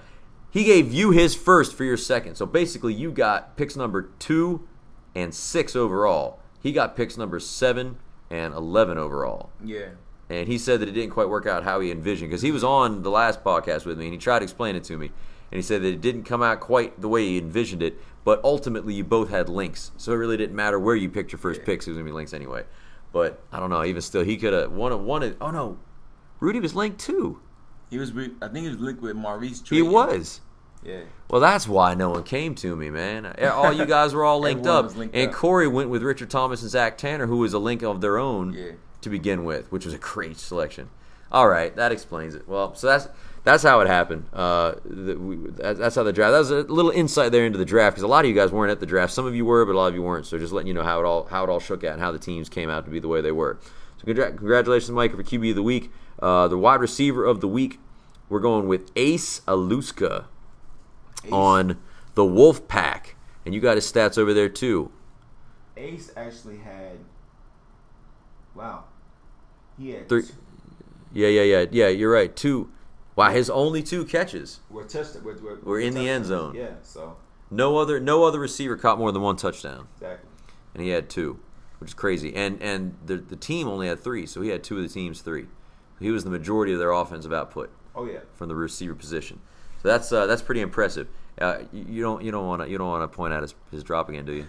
He gave you his 1st for your 2nd. So basically, you got picks number 2 and 6 overall. He got picks number 7 and 11 overall. Yeah. And he said that it didn't quite work out how he envisioned, because he was on the last podcast with me and he tried to explain it to me. And he said that it didn't come out quite the way he envisioned it, but ultimately you both had links. So it really didn't matter where you picked your first picks. It was going to be links anyway. But I don't know. Even still, he could have wanted. Oh, no. Rudy was linked too. I think he was linked with Maurice Trey. He was. Yeah. Well, that's why no one came to me, man. All you guys were all linked up. And Corey went with Richard Thomas and Zach Tanner, who was a link of their own to begin with, which was a great selection. All right. That explains it. Well, so that's how it happened. That's how the draft. That was a little insight there into the draft, because a lot of you guys weren't at the draft. Some of you were, but a lot of you weren't. So just letting you know how it all shook out and how the teams came out to be the way they were. So congratulations, Mike, for QB of the week. The wide receiver of the week, we're going with Ace Aluska on the Wolf Pack, and you got his stats over there too. Ace actually had, he had 3. Yeah. You're right. 2. Wow, his only 2 catches were in the end zone. Yeah, so no other receiver caught more than 1 touchdown. Exactly. And he had 2. which is crazy. And the team only had 3, so he had 2 of the team's 3. He was the majority of their offensive output. Oh yeah, from the receiver position. So that's pretty impressive. You don't want to point out his drop again, do you?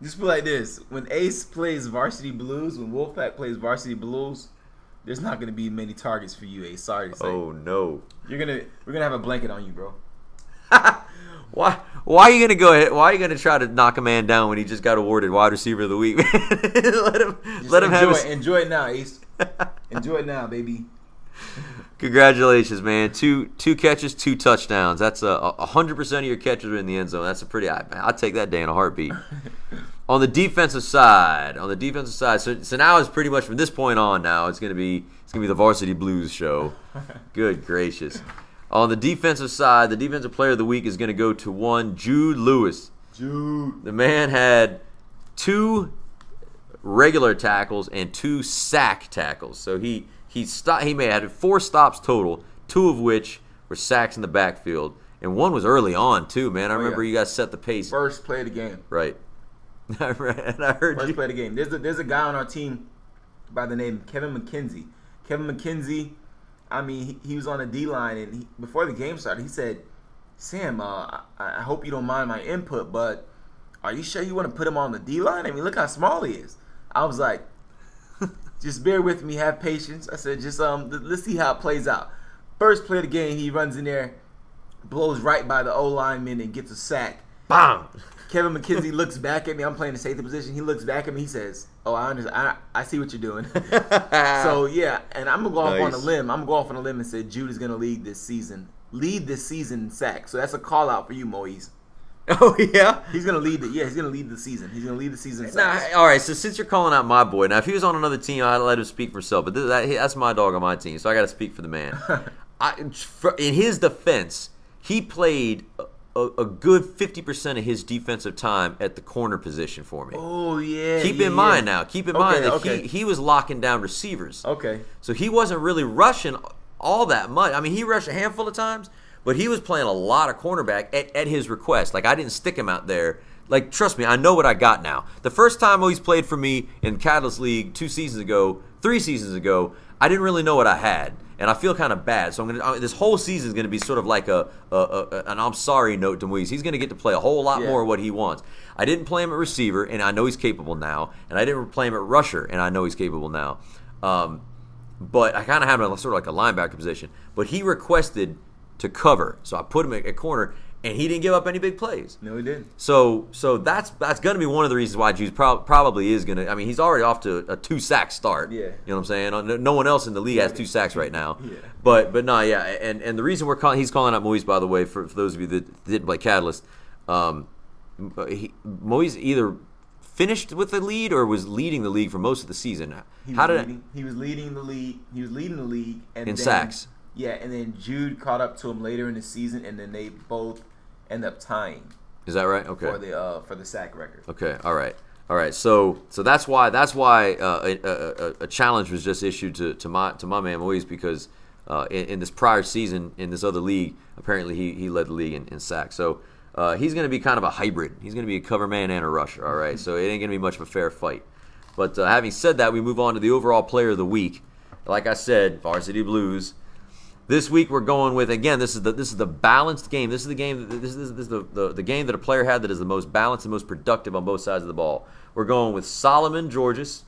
Just put like this: when Ace plays Varsity Blues, when Wolfpack plays Varsity Blues, there's not going to be many targets for you, Ace. Sorry to say. Oh no. We're gonna have a blanket on you, bro. Why are you gonna go ahead? Why are you gonna try to knock a man down when he just got awarded wide receiver of the week? let him enjoy it now, Ace. Enjoy it now, baby. Congratulations, man! Two catches, 2 touchdowns. That's 100% of your catches are in the end zone. That's a pretty. I'll take that day in a heartbeat. On the defensive side, so now it's pretty much from this point on. Now it's gonna be the Varsity Blues show. Good gracious! On the defensive side, the defensive player of the week is going to go to one Jude Lewis. Jude. The man had 2 regular tackles and 2 sack tackles. So he may have had 4 stops total, 2 of which were sacks in the backfield, and one was early on too. Man, I remember you guys set the pace. First play of the game. Right. And I heard first play of the game. There's a guy on our team by the name Kevin McKenzie. Kevin McKenzie. I mean, he was on the D-line, and before the game started, he said, Sam, I hope you don't mind my input, but are you sure you want to put him on the D-line? I mean, look how small he is. I was like, just bear with me, have patience. I said, just let's see how it plays out. First play of the game, he runs in there, blows right by the O-lineman and gets a sack. Bam! Kevin McKenzie looks back at me. I'm playing the safety position. He looks back at me. He says, "Oh, I understand. I see what you're doing." So yeah, and I'm gonna go off on a limb. I'm gonna go off on a limb and say Jude is gonna lead this season in sacks. So that's a call out for you, Moise. Oh yeah, he's gonna lead it. Yeah, he's gonna lead the season. He's gonna lead the season. In sacks. Now, all right. So since you're calling out my boy, now if he was on another team, I'd let him speak for himself. But that's my dog on my team, so I got to speak for the man. In his defense, he played a good 50% of his defensive time at the corner position for me. Oh, yeah. Keep in mind that he was locking down receivers. Okay. So he wasn't really rushing all that much. I mean, he rushed a handful of times, but he was playing a lot of cornerback at his request. Like, I didn't stick him out there. Like, trust me, I know what I got now. The first time he's played for me in Catalyst League 3 seasons ago, I didn't really know what I had. And I feel kind of bad. So this whole season is going to be sort of like an I'm sorry note to Moise. He's going to get to play a whole lot more of what he wants. I didn't play him at receiver, and I know he's capable now. And I didn't play him at rusher, and I know he's capable now. But I kind of had him sort of like a linebacker position. But he requested to cover. So I put him at corner, and he didn't give up any big plays. No, he didn't. So that's going to be one of the reasons why Jude probably is going to – I mean, he's already off to a 2-sack start. Yeah. You know what I'm saying? No one else in the league has 2 sacks right now. Yeah. But no, yeah. And the reason he's calling out Moise, by the way, for those of you that didn't play Catalyst, Moise either finished with the lead or was leading the league for most of the season. He was leading the league. And in sacks. Yeah, and then Jude caught up to him later in the season, and then they both end up tying. Is that right? Okay. For the sack record. Okay. All right. So that's why a challenge was just issued to my man Moise, because in this prior season in this other league, apparently he led the league in sacks. So he's going to be kind of a hybrid. He's going to be a cover man and a rusher. All right. So it ain't going to be much of a fair fight. But having said that, we move on to the overall player of the week. Like I said, Varsity Blues. This week we're going with, again, this is the balanced game. This is the game. This is the game that a player had that is the most balanced and most productive on both sides of the ball. We're going with Solomon Georges,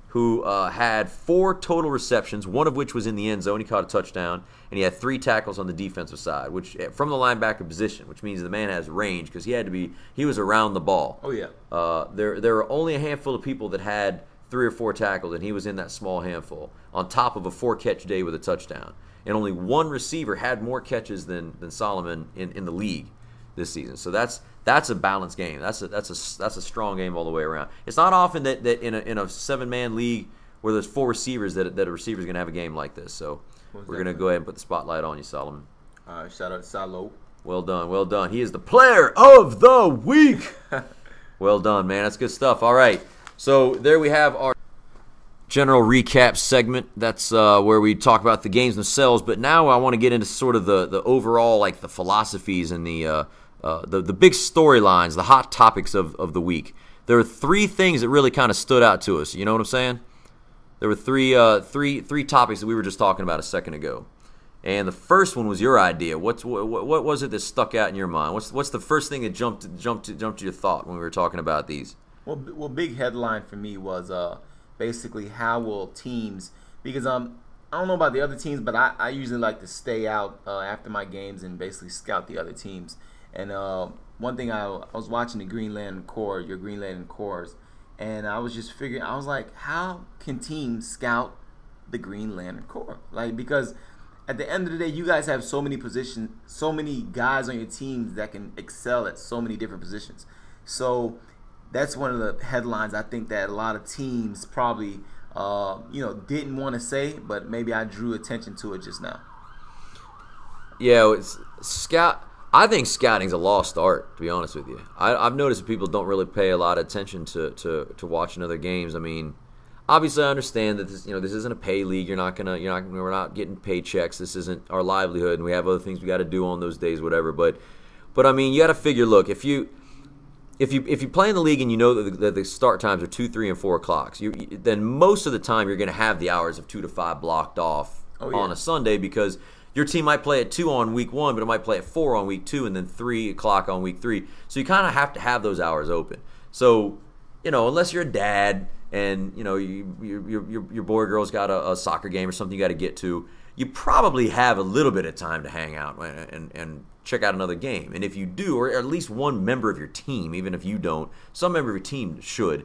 who had 4 total receptions, one of which was in the end zone. He caught a touchdown, and he had 3 tackles on the defensive side, which from the linebacker position, which means the man has range because he was around the ball. Oh yeah. There were only a handful of people that had 3 or 4 tackles, and he was in that small handful on top of a 4-catch day with a touchdown. And only one receiver had more catches than Solomon in the league this season. So that's a balanced game. That's a strong game all the way around. It's not often that in a 7-man league where there's 4 receivers that a receiver's going to have a game like this. So we're going to go ahead and put the spotlight on you, Solomon. Shout out to Salo. Well done. He is the player of the week. Well done, man. That's good stuff. All right. So there we have our general recap segment. That's where we talk about the games themselves. But now I want to get into sort of the overall, like the philosophies and the big storylines, the hot topics of the week. there were three things that really kind of stood out to us. You know what I'm saying? There were three topics that we were just talking about a second ago. And the first one was your idea. What was it that stuck out in your mind? What's the first thing that jumped to your thought when we were talking about these? Well, big headline for me was basically how will teams, because I don't know about the other teams, but I usually like to stay out after my games and basically scout the other teams. And one thing I was watching the Green Lantern Corps, your Green Lantern Corps, and I was just figuring, I was like, how can teams scout the Green Lantern Corps? Like, because at the end of the day, you guys have so many positions, so many guys on your teams that can excel at so many different positions. So that's one of the headlines I think that a lot of teams probably didn't want to say, but maybe I drew attention to it just now. Yeah, I think scouting's a lost art, to be honest with you. I've noticed that people don't really pay a lot of attention to watching other games. I mean, obviously, I understand that this isn't a pay league. We're not getting paychecks. This isn't our livelihood, and we have other things we got to do on those days, whatever. But I mean, you got to figure. Look, if you play in the league and you know that the start times are 2, 3, and 4 o'clock, then most of the time you're going to have the hours of 2 to 5 blocked off on a Sunday, because your team might play at 2 on week 1, but it might play at 4 on week 2, and then 3 o'clock on week 3. So you kind of have to have those hours open. So unless you're a dad and your boy or girl's got a soccer game or something you got to get to, you probably have a little bit of time to hang out and check out another game. And if you do, or at least one member of your team, even if you don't, some member of your team should.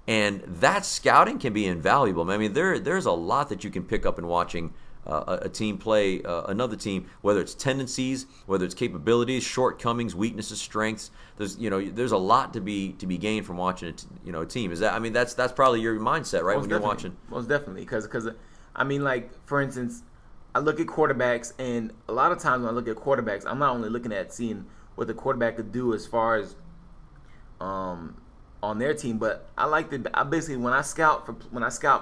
And that scouting can be invaluable. I mean, there's a lot that you can pick up in watching a team play another team, whether it's tendencies, whether it's capabilities, shortcomings, weaknesses, strengths. There's a lot to be gained from watching a team. That's probably your mindset, right? When you're watching. Most definitely, because I mean, like, for instance, I look at quarterbacks, and a lot of times when I look at quarterbacks, I'm not only looking at seeing what the quarterback could do as far as on their team, but I basically when I scout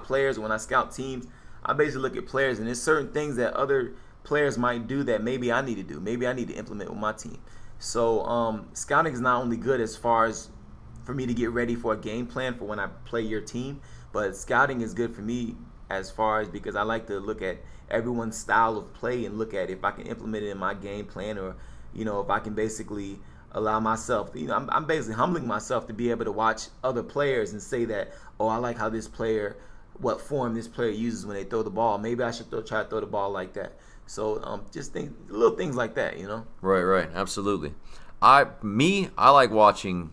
players, when I scout teams, I basically look at players, and there's certain things that other players might do that maybe I need to do. Maybe I need to implement with my team. So scouting is not only good as far as for me to get ready for a game plan for when I play your team, but scouting is good for me as far as because I like to look at everyone's style of play and look at if I can implement it in my game plan, or if I can basically allow myself, I'm basically humbling myself to be able to watch other players and say that, oh, I like how this player, what form this player uses when they throw the ball. Maybe I should try to throw the ball like that. So just little things like that, Right, absolutely. I like watching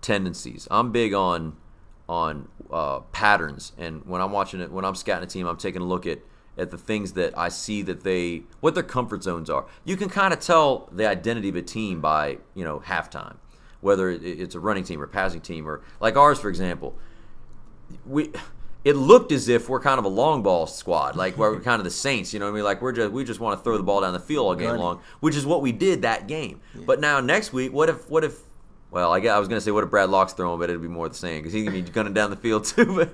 tendencies. I'm big on patterns, and when I'm scouting a team, I'm taking a look at the things that I see that what their comfort zones are. You can kind of tell the identity of a team by halftime, whether it's a running team or passing team, or like ours, for example. It looked as if we're kind of a long ball squad, like we're kind of the Saints, you know what I mean? Like we just want to throw the ball down the field all game long, which is what we did that game. Yeah. But now next week, what if? Well, I was going to say what if Brad Locke's throwing, but it'd be more the same because he's going to be gunning down the field too.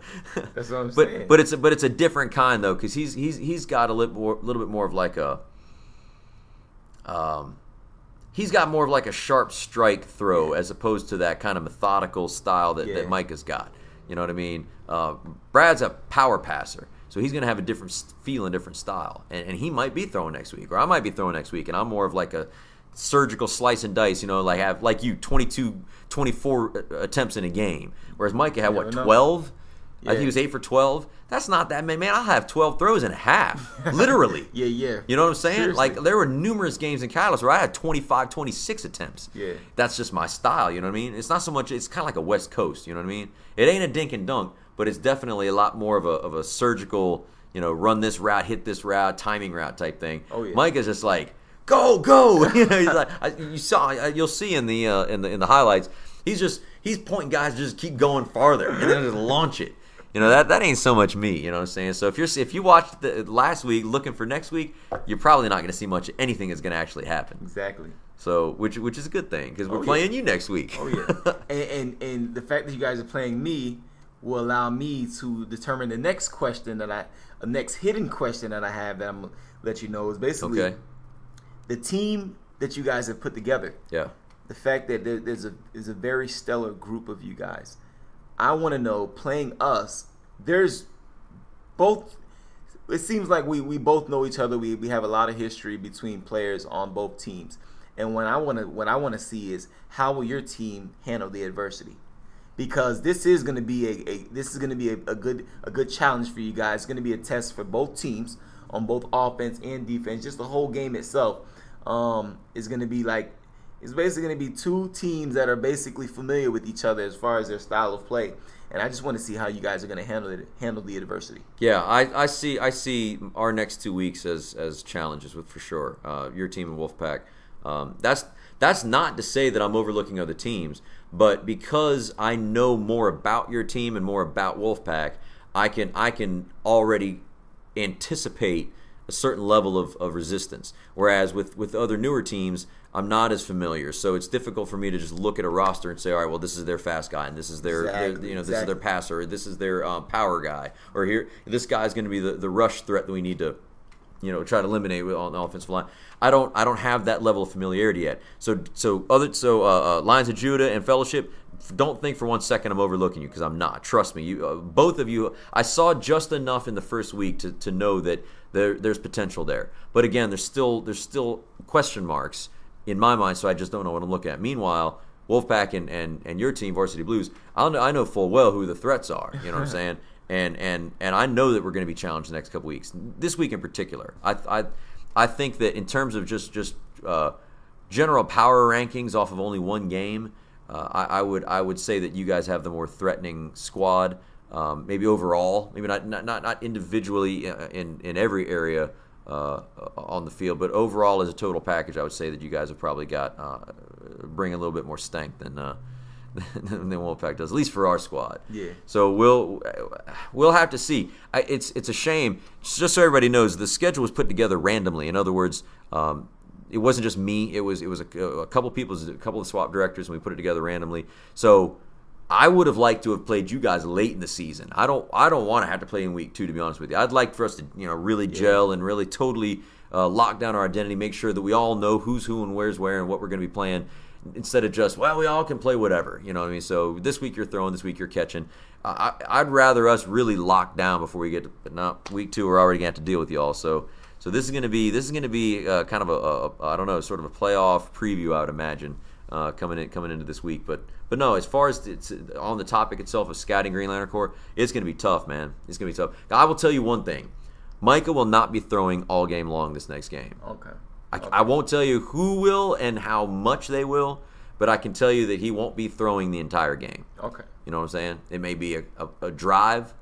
That's what I'm saying. But it's a different kind though, because he's got a little bit more of like a he's got more of like a sharp strike throw as opposed to that kind of methodical style that Micah's got. You know what I mean? Brad's a power passer, so he's going to have a different feel and different style. And he might be throwing next week, or I might be throwing next week, and I'm more of like a surgical slice and dice, like you 22, 24 attempts in a game. Whereas Micah had, 12? Yeah. I think he was 8 for 12. That's not that many. Man, I'll have 12 throws in a half, literally. Yeah. You know what I'm saying? Seriously. Like, there were numerous games in Catalyst where I had 25, 26 attempts. Yeah. That's just my style, you know what I mean? It's not so much, it's kind of like a West Coast, you know what I mean? It ain't a dink and dunk, but it's definitely a lot more of a surgical, run this route, hit this route, timing route type thing. Oh, yeah. Micah's just like, go! He's like, you'll see in the highlights, he's pointing guys to just keep going farther and then just launch it. That ain't so much me. You know what I'm saying? So if you watched the last week looking for next week, you're probably not going to see much of anything that's going to actually happen. Exactly. So which is a good thing because we're playing you next week. Oh yeah. and the fact that you guys are playing me will allow me to determine the next question next hidden question that I have that I'm gonna let you know is basically the team that you guys have put together. Yeah. The fact that there's a very stellar group of you guys. I want to know, playing us, there's both. It seems like we both know each other. We have a lot of history between players on both teams. And what I want to see is, how will your team handle the adversity? Because this is going to be a good challenge for you guys. It's going to be a test for both teams on both offense and defense. Just the whole game itself is going to be like, it's basically going to be two teams that are basically familiar with each other as far as their style of play. And I just want to see how you guys are going to handle the adversity. Yeah, I see our next 2 weeks as challenges for sure. Your team and Wolfpack. That's not to say that I'm overlooking other teams, but because I know more about your team and more about Wolfpack, I can already anticipate a certain level of resistance. Whereas with other newer teams, I'm not as familiar, so it's difficult for me to just look at a roster and say, all right, well, this is their fast guy, and this is their this is their passer, or this is their power guy, or here this guy's going to be the rush threat that we need to try to eliminate on the offensive line. I don't have that level of familiarity yet. So Lions of Judah and Fellowship, don't think for 1 second I'm overlooking you, because I'm not. Trust me, you both of you. I saw just enough in the first week to know that there's potential there. But again, there's still question marks in my mind, so I just don't know what I'm looking at. Meanwhile, Wolfpack and your team, Varsity Blues, I know full well who the threats are. You know what I'm saying? And I know that we're going to be challenged the next couple weeks. This week in particular, I think that in terms of just general power rankings off of only one game, I would say that you guys have the more threatening squad. Maybe overall, maybe not individually in every area on the field, but overall as a total package, I would say that you guys have probably got bring a little bit more stank than Wolfpack does, at least for our squad. Yeah. So we'll have to see. It's a shame. Just so everybody knows, the schedule was put together randomly. In other words, it wasn't just me. It was a couple people, a couple of swap directors, and we put it together randomly. So I would have liked to have played you guys late in the season. I don't want to have to play in week 2, to be honest with you. I'd like for us to really gel and really totally lock down our identity, make sure that we all know who's who and where's where and what we're going to be playing, instead of just, well, we all can play whatever. You know what I mean? So this week you're throwing, this week you're catching. I'd rather us really lock down before we get to, but not week 2. We're already going to have to deal with y'all. So this is going to be kind of a I don't know, sort of a playoff preview, I would imagine, coming into this week. But no, as far as it's on the topic itself of scouting Green Lantern Corps, it's going to be tough, man. It's going to be tough. I will tell you one thing. Micah will not be throwing all game long this next game. Okay. I won't tell you who will and how much they will, but I can tell you that he won't be throwing the entire game. Okay. You know what I'm saying? It may be a drive,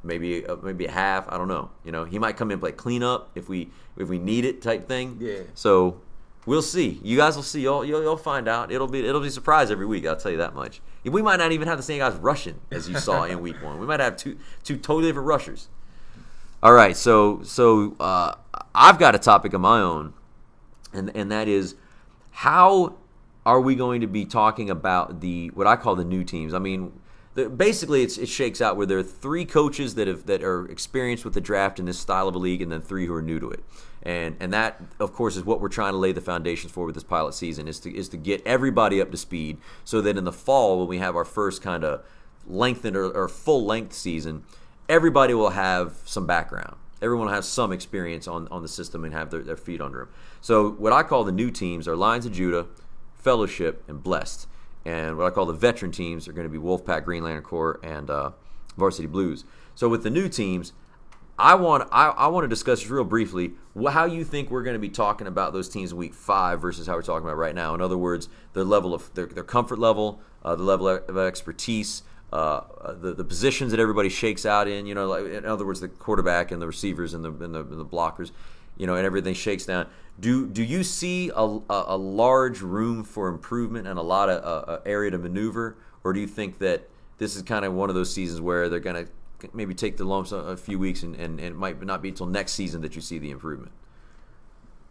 maybe a half. I don't know. He might come in and play cleanup if we need it type thing. Yeah. So we'll see. You guys will see. You'll find out. It'll be a surprise every week. I'll tell you that much. We might not even have the same guys rushing as you saw in week 1. We might have two totally different rushers. All right. So I've got a topic of my own. And that is, how are we going to be talking about what I call the new teams? I mean, basically it shakes out where there are 3 coaches that are experienced with the draft in this style of a league, and then 3 who are new to it. And that, of course, is what we're trying to lay the foundations for with this pilot season, is to get everybody up to speed, so that in the fall, when we have our first kind of lengthened or full length season, everybody will have some background. Everyone will have some experience on the system and have their feet under them. So what I call the new teams are Lions of Judah, Fellowship, and Blessed. And what I call the veteran teams are going to be Wolfpack, Green Lantern Corps, and Varsity Blues. So with the new teams, I want to discuss just real briefly how you think we're going to be talking about those teams in week 5 versus how we're talking about right now. In other words, their level of their comfort level, the level of expertise, the positions that everybody shakes out in, like, in other words, the quarterback and the receivers and the blockers, and everything shakes down. Do you see a large room for improvement and a lot of area to maneuver, or do you think that this is kind of one of those seasons where they're going to maybe take the lumps a few weeks and it might not be until next season that you see the improvement?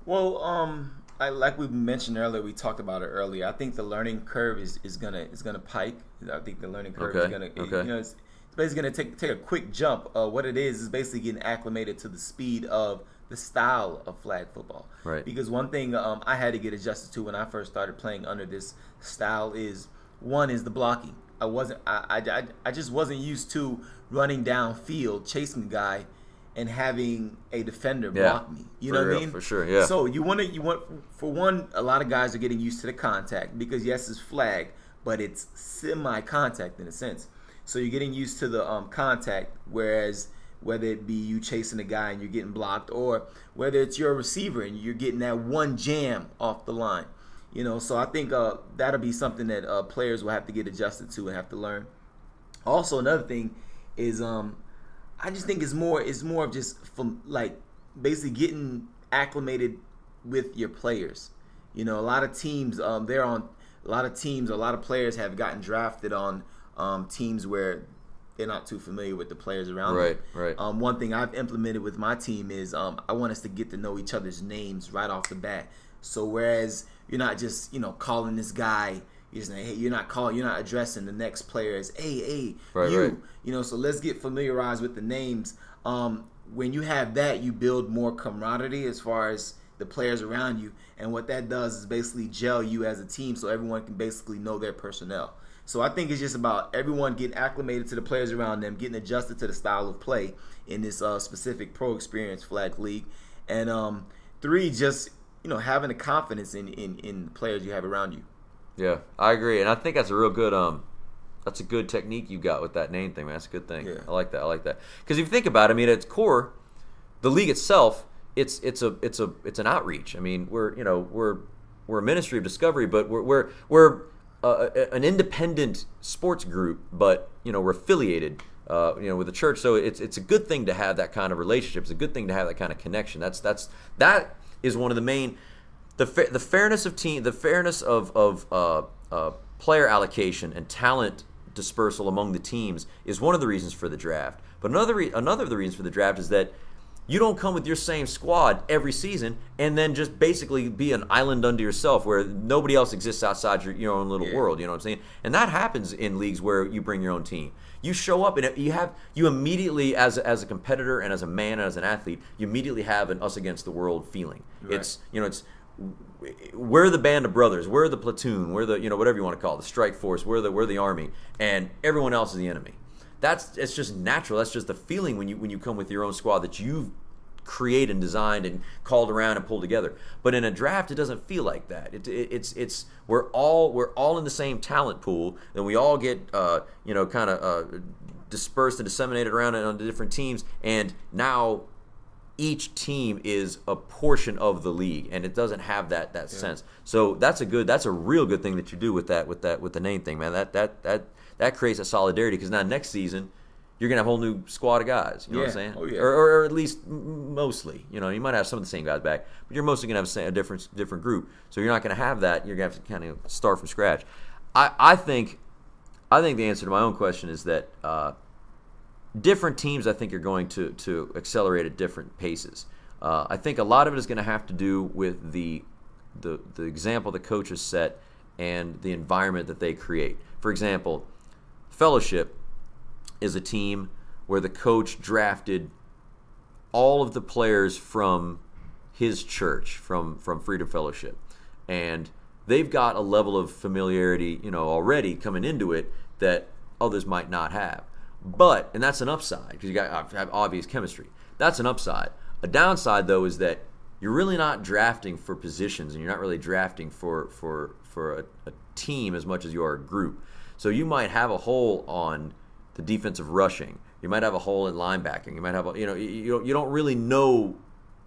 Well, like we mentioned earlier, we talked about it earlier. I think the learning curve is gonna pike. I think the learning curve is gonna, it's basically gonna take a quick jump. What it is basically getting acclimated to the speed of the style of flag football. Right. Because one thing I had to get adjusted to when I first started playing under this style is the blocking. I just wasn't used to running downfield, chasing the guy, and having a defender block me. You know what I mean? For sure, yeah. So you want for one, a lot of guys are getting used to the contact because yes, it's flag, but it's semi-contact in a sense. So you're getting used to the contact, whereas whether it be you chasing a guy and you're getting blocked, or whether it's your receiver and you're getting that one jam off the line. So I think that'll be something that players will have to get adjusted to and have to learn. Also, another thing is I just think it's more of just from like basically getting acclimated with your players. A lot of teams a lot of players have gotten drafted on teams where they're not too familiar with the players around them. Right. One thing I've implemented with my team is I want us to get to know each other's names right off the bat. So whereas you're not just calling this guy, you're saying, hey, you're not addressing the next player as hey you. Right. So let's get familiarized with the names. When you have that, you build more camaraderie as far as the players around you, and what that does is basically gel you as a team, so everyone can basically know their personnel. So I think it's just about everyone getting acclimated to the players around them, getting adjusted to the style of play in this specific pro experience flag league, and 3, just having the confidence in the players you have around you. Yeah, I agree, and I think that's a real good that's a good technique you got with that name thing, man. That's a good thing. Yeah. I like that. Because if you think about it, I mean, at its core, the league itself, it's an outreach. I mean, we're a ministry of discovery, but we're an independent sports group, but we're affiliated with the church. So it's a good thing to have that kind of relationship. It's a good thing to have that kind of connection. That is one of the main the fairness of team, the fairness of player allocation and talent dispersal among the teams is one of the reasons for the draft. But another of the reasons for the draft is that you don't come with your same squad every season and then just basically be an island unto yourself where nobody else exists outside your own little world. You know what I'm saying? And that happens in leagues where you bring your own team. You show up and you immediately, as a competitor and as a man and as an athlete, you immediately have an us against the world feeling. Right. We're the band of brothers, we're the platoon, we're the whatever you want to call it, the strike force, we're the army, and everyone else is the enemy. It's just natural. That's just the feeling when you come with your own squad that you've created and designed and called around and pulled together. But in a draft, it doesn't feel like that. It's we're all in the same talent pool, and we all get dispersed and disseminated around on the different teams, and now each team is a portion of the league, and it doesn't have that sense. So that's a real good thing that you do with the name thing, man. That creates a solidarity, because now next season you're gonna have a whole new squad of guys. You know what I'm saying? Oh, yeah. Or at least mostly. You might have some of the same guys back, but you're mostly gonna have a different group. So you're not gonna have that. You're gonna have to kind of start from scratch. I think the answer to my own question is that different teams, I think, are going to accelerate at different paces. I think a lot of it is going to have to do with the example the coaches set and the environment that they create. For example, Fellowship is a team where the coach drafted all of the players from his church, from Freedom Fellowship, and they've got a level of familiarity, already coming into it that others might not have. And that's an upside, because you got to have obvious chemistry. That's an upside. A downside, though, is that you're really not drafting for positions, and you're not really drafting for a team as much as you are a group. So you might have a hole on the defensive rushing. You might have a hole in linebacking. You might have you don't really know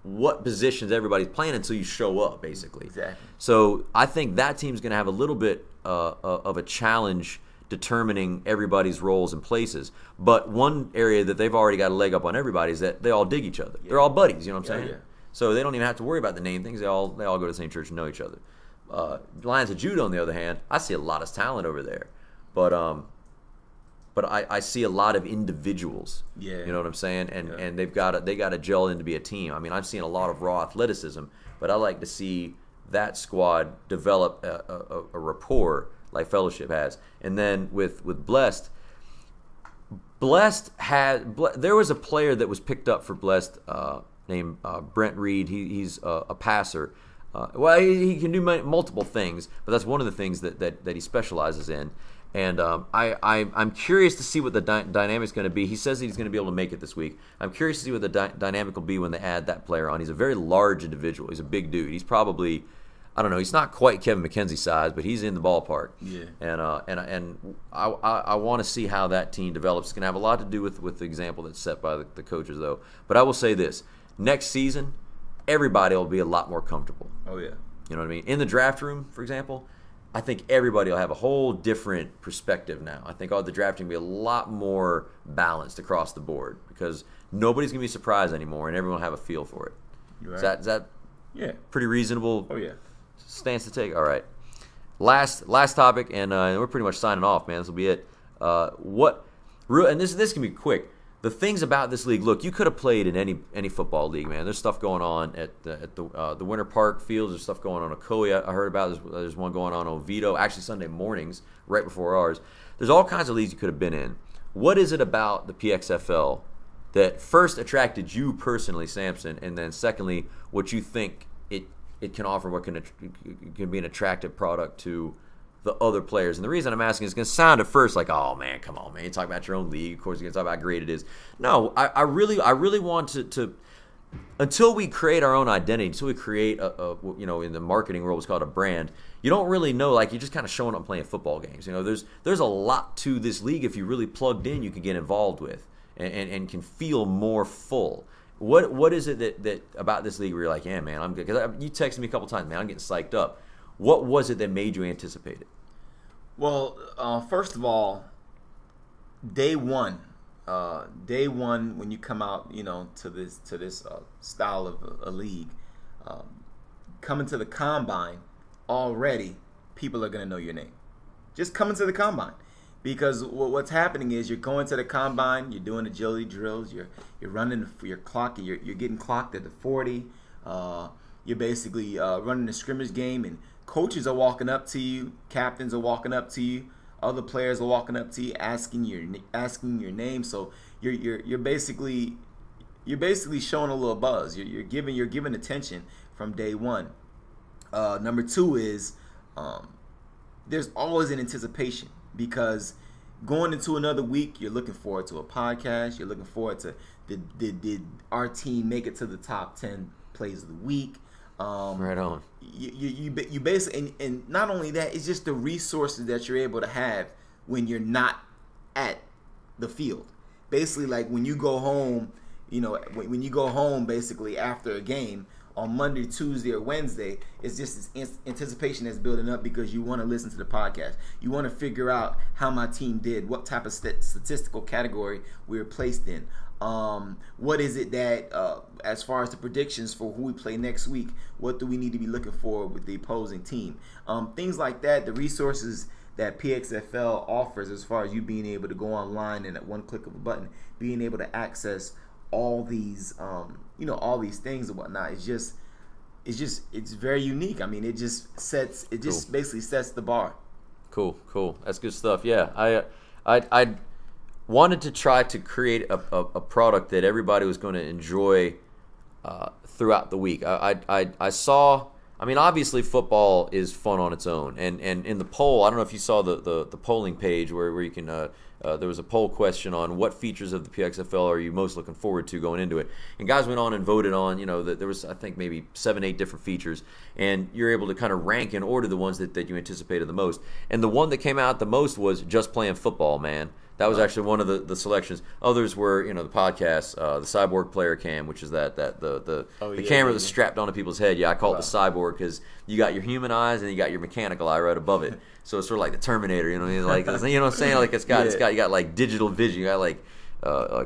what positions everybody's playing until you show up, basically. Exactly. So I think that team's going to have a little bit of a challenge determining everybody's roles and places. But one area that they've already got a leg up on everybody is that they all dig each other. Yeah. They're all buddies, you know what I'm saying? Yeah. So they don't even have to worry about the name things. They all go to the same church and know each other. Lions of Judah, on the other hand, I see a lot of talent over there. But I see a lot of individuals. Yeah. You know what I'm saying? And they got to gel in to be a team. I mean, I've seen a lot of raw athleticism, but I like to see that squad develop a rapport like Fellowship has. And then with Blessed there was a player that was picked up for Blessed named Brent Reed. He's a passer. He can do multiple things, but that's one of the things that he specializes in. And I'm curious to see what the dynamic's going to be. He says that he's going to be able to make it this week. I'm curious to see what the dynamic will be when they add that player on. He's a very large individual. He's a big dude. He's probably, I don't know, he's not quite Kevin McKenzie size, but he's in the ballpark. Yeah. And I want to see how that team develops. It's going to have a lot to do with the example that's set by the coaches, though. But I will say this. Next season, everybody will be a lot more comfortable. Oh, yeah. You know what I mean? In the draft room, for example, I think everybody will have a whole different perspective now. I think the drafting will be a lot more balanced across the board because nobody's going to be surprised anymore, and everyone will have a feel for it. Right. Is that yeah, pretty reasonable? Oh, yeah. Stance to take? All right. Last topic, and we're pretty much signing off, man. This will be it. And this can be quick. The things about this league, look, you could have played in any football league, man. There's stuff going on at the Winter Park fields. There's stuff going on at Ocoee. I heard about. There's one going on Oviedo, actually Sunday mornings, right before ours. There's all kinds of leagues you could have been in. What is it about the PXFL that first attracted you personally, Samson, and then secondly, what you think it can offer, what can be an attractive product to the other players? And the reason I'm asking is it's going to sound at first like, oh man, come on, man, you talk about your own league. Of course, you're going to talk about how great it is. No, I really want to until we create our own identity, until we create in the marketing world, it's called a brand. You don't really know, like you're just kind of showing up and playing football games. There's a lot to this league if you really plugged in, you can get involved with and can feel more full. What is it that about this league where you're like, yeah, man, I'm good? Because you texted me a couple times, man, I'm getting psyched up. What was it that made you anticipate it? Well, first of all, day one, when you come out, to this style of a league, coming to the combine, already people are gonna know your name. Just coming to the combine, because what's happening is you're going to the combine, you're doing agility drills, you're running for your clock, you're getting clocked at the 40. You're basically running a scrimmage game, and coaches are walking up to you, captains are walking up to you, other players are walking up to you, asking your name. So you're basically showing a little buzz. You're giving attention from day one. Number two is there's always an anticipation, because going into another week, you're looking forward to a podcast. You're looking forward to did our team make it to the top 10 plays of the week. Right on. You basically, and not only that, it's just the resources that you're able to have when you're not at the field. Basically, like when you go home, when you go home basically after a game on Monday, Tuesday, or Wednesday, it's just this anticipation that's building up because you want to listen to the podcast. You want to figure out how my team did, what type of statistical category we were placed in. What is it that, as far as the predictions for who we play next week, what do we need to be looking for with the opposing team? Things like that, the resources that PXFL offers, as far as you being able to go online and at one click of a button, being able to access all these, all these things and whatnot, it's very unique. I mean, it just basically sets the bar. Cool. That's good stuff. Yeah, I wanted to try to create a product that everybody was going to enjoy throughout the week. I saw, I mean, obviously football is fun on its own, and in the poll, I don't know if you saw the polling page where you can there was a poll question on what features of the PXFL are you most looking forward to going into it, and guys went on and voted on, that there was, I think, maybe 7-8 different features, and you're able to kind of rank and order the ones that you anticipated the most, and the one that came out the most was just playing football, man. That was actually one of the selections. Others were, the podcast, the Cyborg Player Cam, which is the camera that's strapped onto people's head. Yeah, I call it the Cyborg because you got your human eyes and you got your mechanical eye right above it. So it's sort of like the Terminator. You know what I mean? Like, you know what I'm saying? Like you got like digital vision. You got like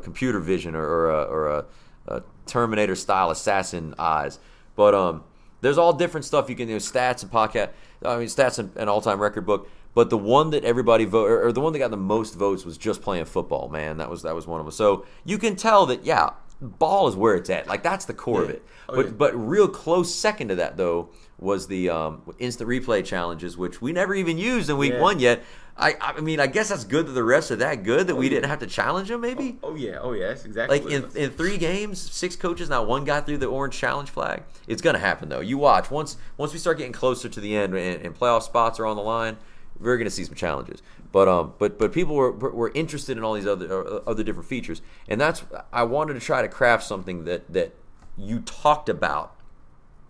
computer vision or a Terminator style assassin eyes. But there's all different stuff you can do. Stats and podcast. I mean, stats and all time record book. But the one that everybody voted, or the one that got the most votes, was just playing football, man. That was one of them. So you can tell that, yeah, ball is where it's at. Like, that's the core of it. But real close second to that, though, was the instant replay challenges, which we never even used in week one yet. I mean, I guess that's good that the refs are that good that we didn't have to challenge them, maybe? Oh yeah, that's exactly like in 3 games, 6 coaches, not one got through the orange challenge flag. It's going to happen, though. You watch. Once we start getting closer to the end and playoff spots are on the line, we're going to see some challenges. But people were interested in all these other different features, and that's I wanted to try to craft something that you talked about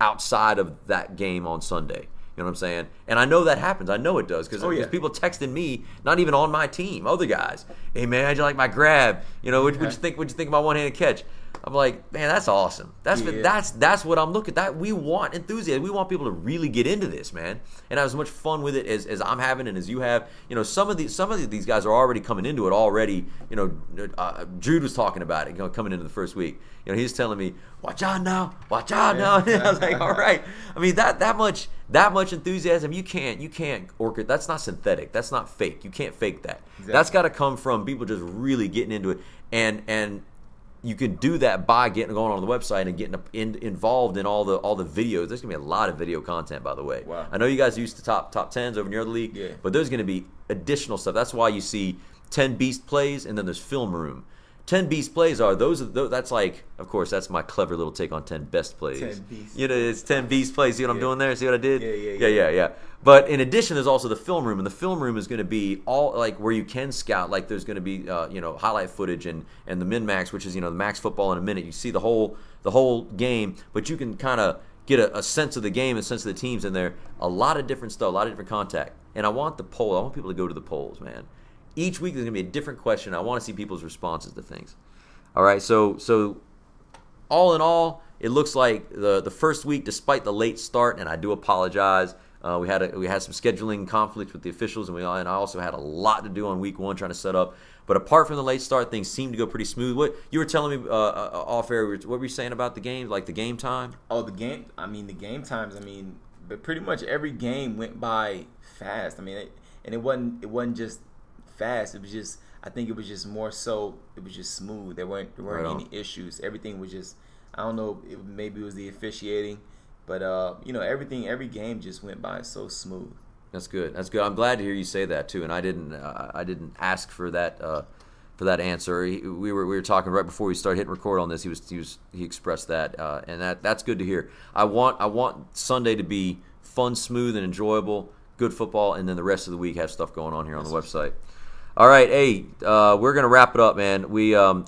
outside of that game on Sunday. You know what I'm saying? And I know that happens. I know it does because people texting me, not even on my team, other guys. Hey man, how'd you like my grab? What'd you think? What'd you think of my one-handed catch? I'm like, man, that's awesome. That's what I'm looking at. That we want enthusiasm. We want people to really get into this, man, and have as much fun with it as I'm having and as you have. Some of these guys are already coming into it already. Jude was talking about it, coming into the first week. He's telling me, watch out now. I was like, all right. I mean, that much enthusiasm, you can't orchestrate. That's not synthetic. That's not fake. You can't fake that. Exactly. That's got to come from people just really getting into it, and you can do that by going on the website and getting involved in all the videos. There's gonna be a lot of video content, by the way. Wow. I know you guys are used to top tens over in your other league, but there's gonna be additional stuff. That's why you see 10 beast plays and then there's film room. 10 beast plays are that's like, of course, that's my clever little take on 10 best plays. 10 beast. It's 10 beast plays. See what I'm doing there? See what I did? Yeah. But in addition, there's also the film room, and the film room is going to be all like where you can scout. Like there's going to be highlight footage and the min-max, which is the max football in a minute. You see the whole game, but you can kind of get a sense of the game, a sense of the teams in there. A lot of different stuff, a lot of different contact. And I want people to go to the polls, man. Each week there's going to be a different question. I want to see people's responses to things. All right, so all in all, it looks like the first week, despite the late start, and I do apologize, we had some scheduling conflicts with the officials, and I also had a lot to do on week one trying to set up. But apart from the late start, things seemed to go pretty smooth. What you were telling me off air, what were you saying about the game, like the game time? Oh, the game times. But pretty much every game went by fast. And it wasn't just fast. It was just, I think it was just more so, it was just smooth. There weren't any issues. Everything was just, I don't know, maybe it was the officiating, but every game just went by so smooth. That's good. I'm glad to hear you say that too. And I didn't ask for that answer. We were talking right before we started hitting record on this. He expressed that, and that's good to hear. I want Sunday to be fun, smooth, and enjoyable. Good football, and then the rest of the week have stuff going on here on the website. All right, hey, we're gonna wrap it up, man. We're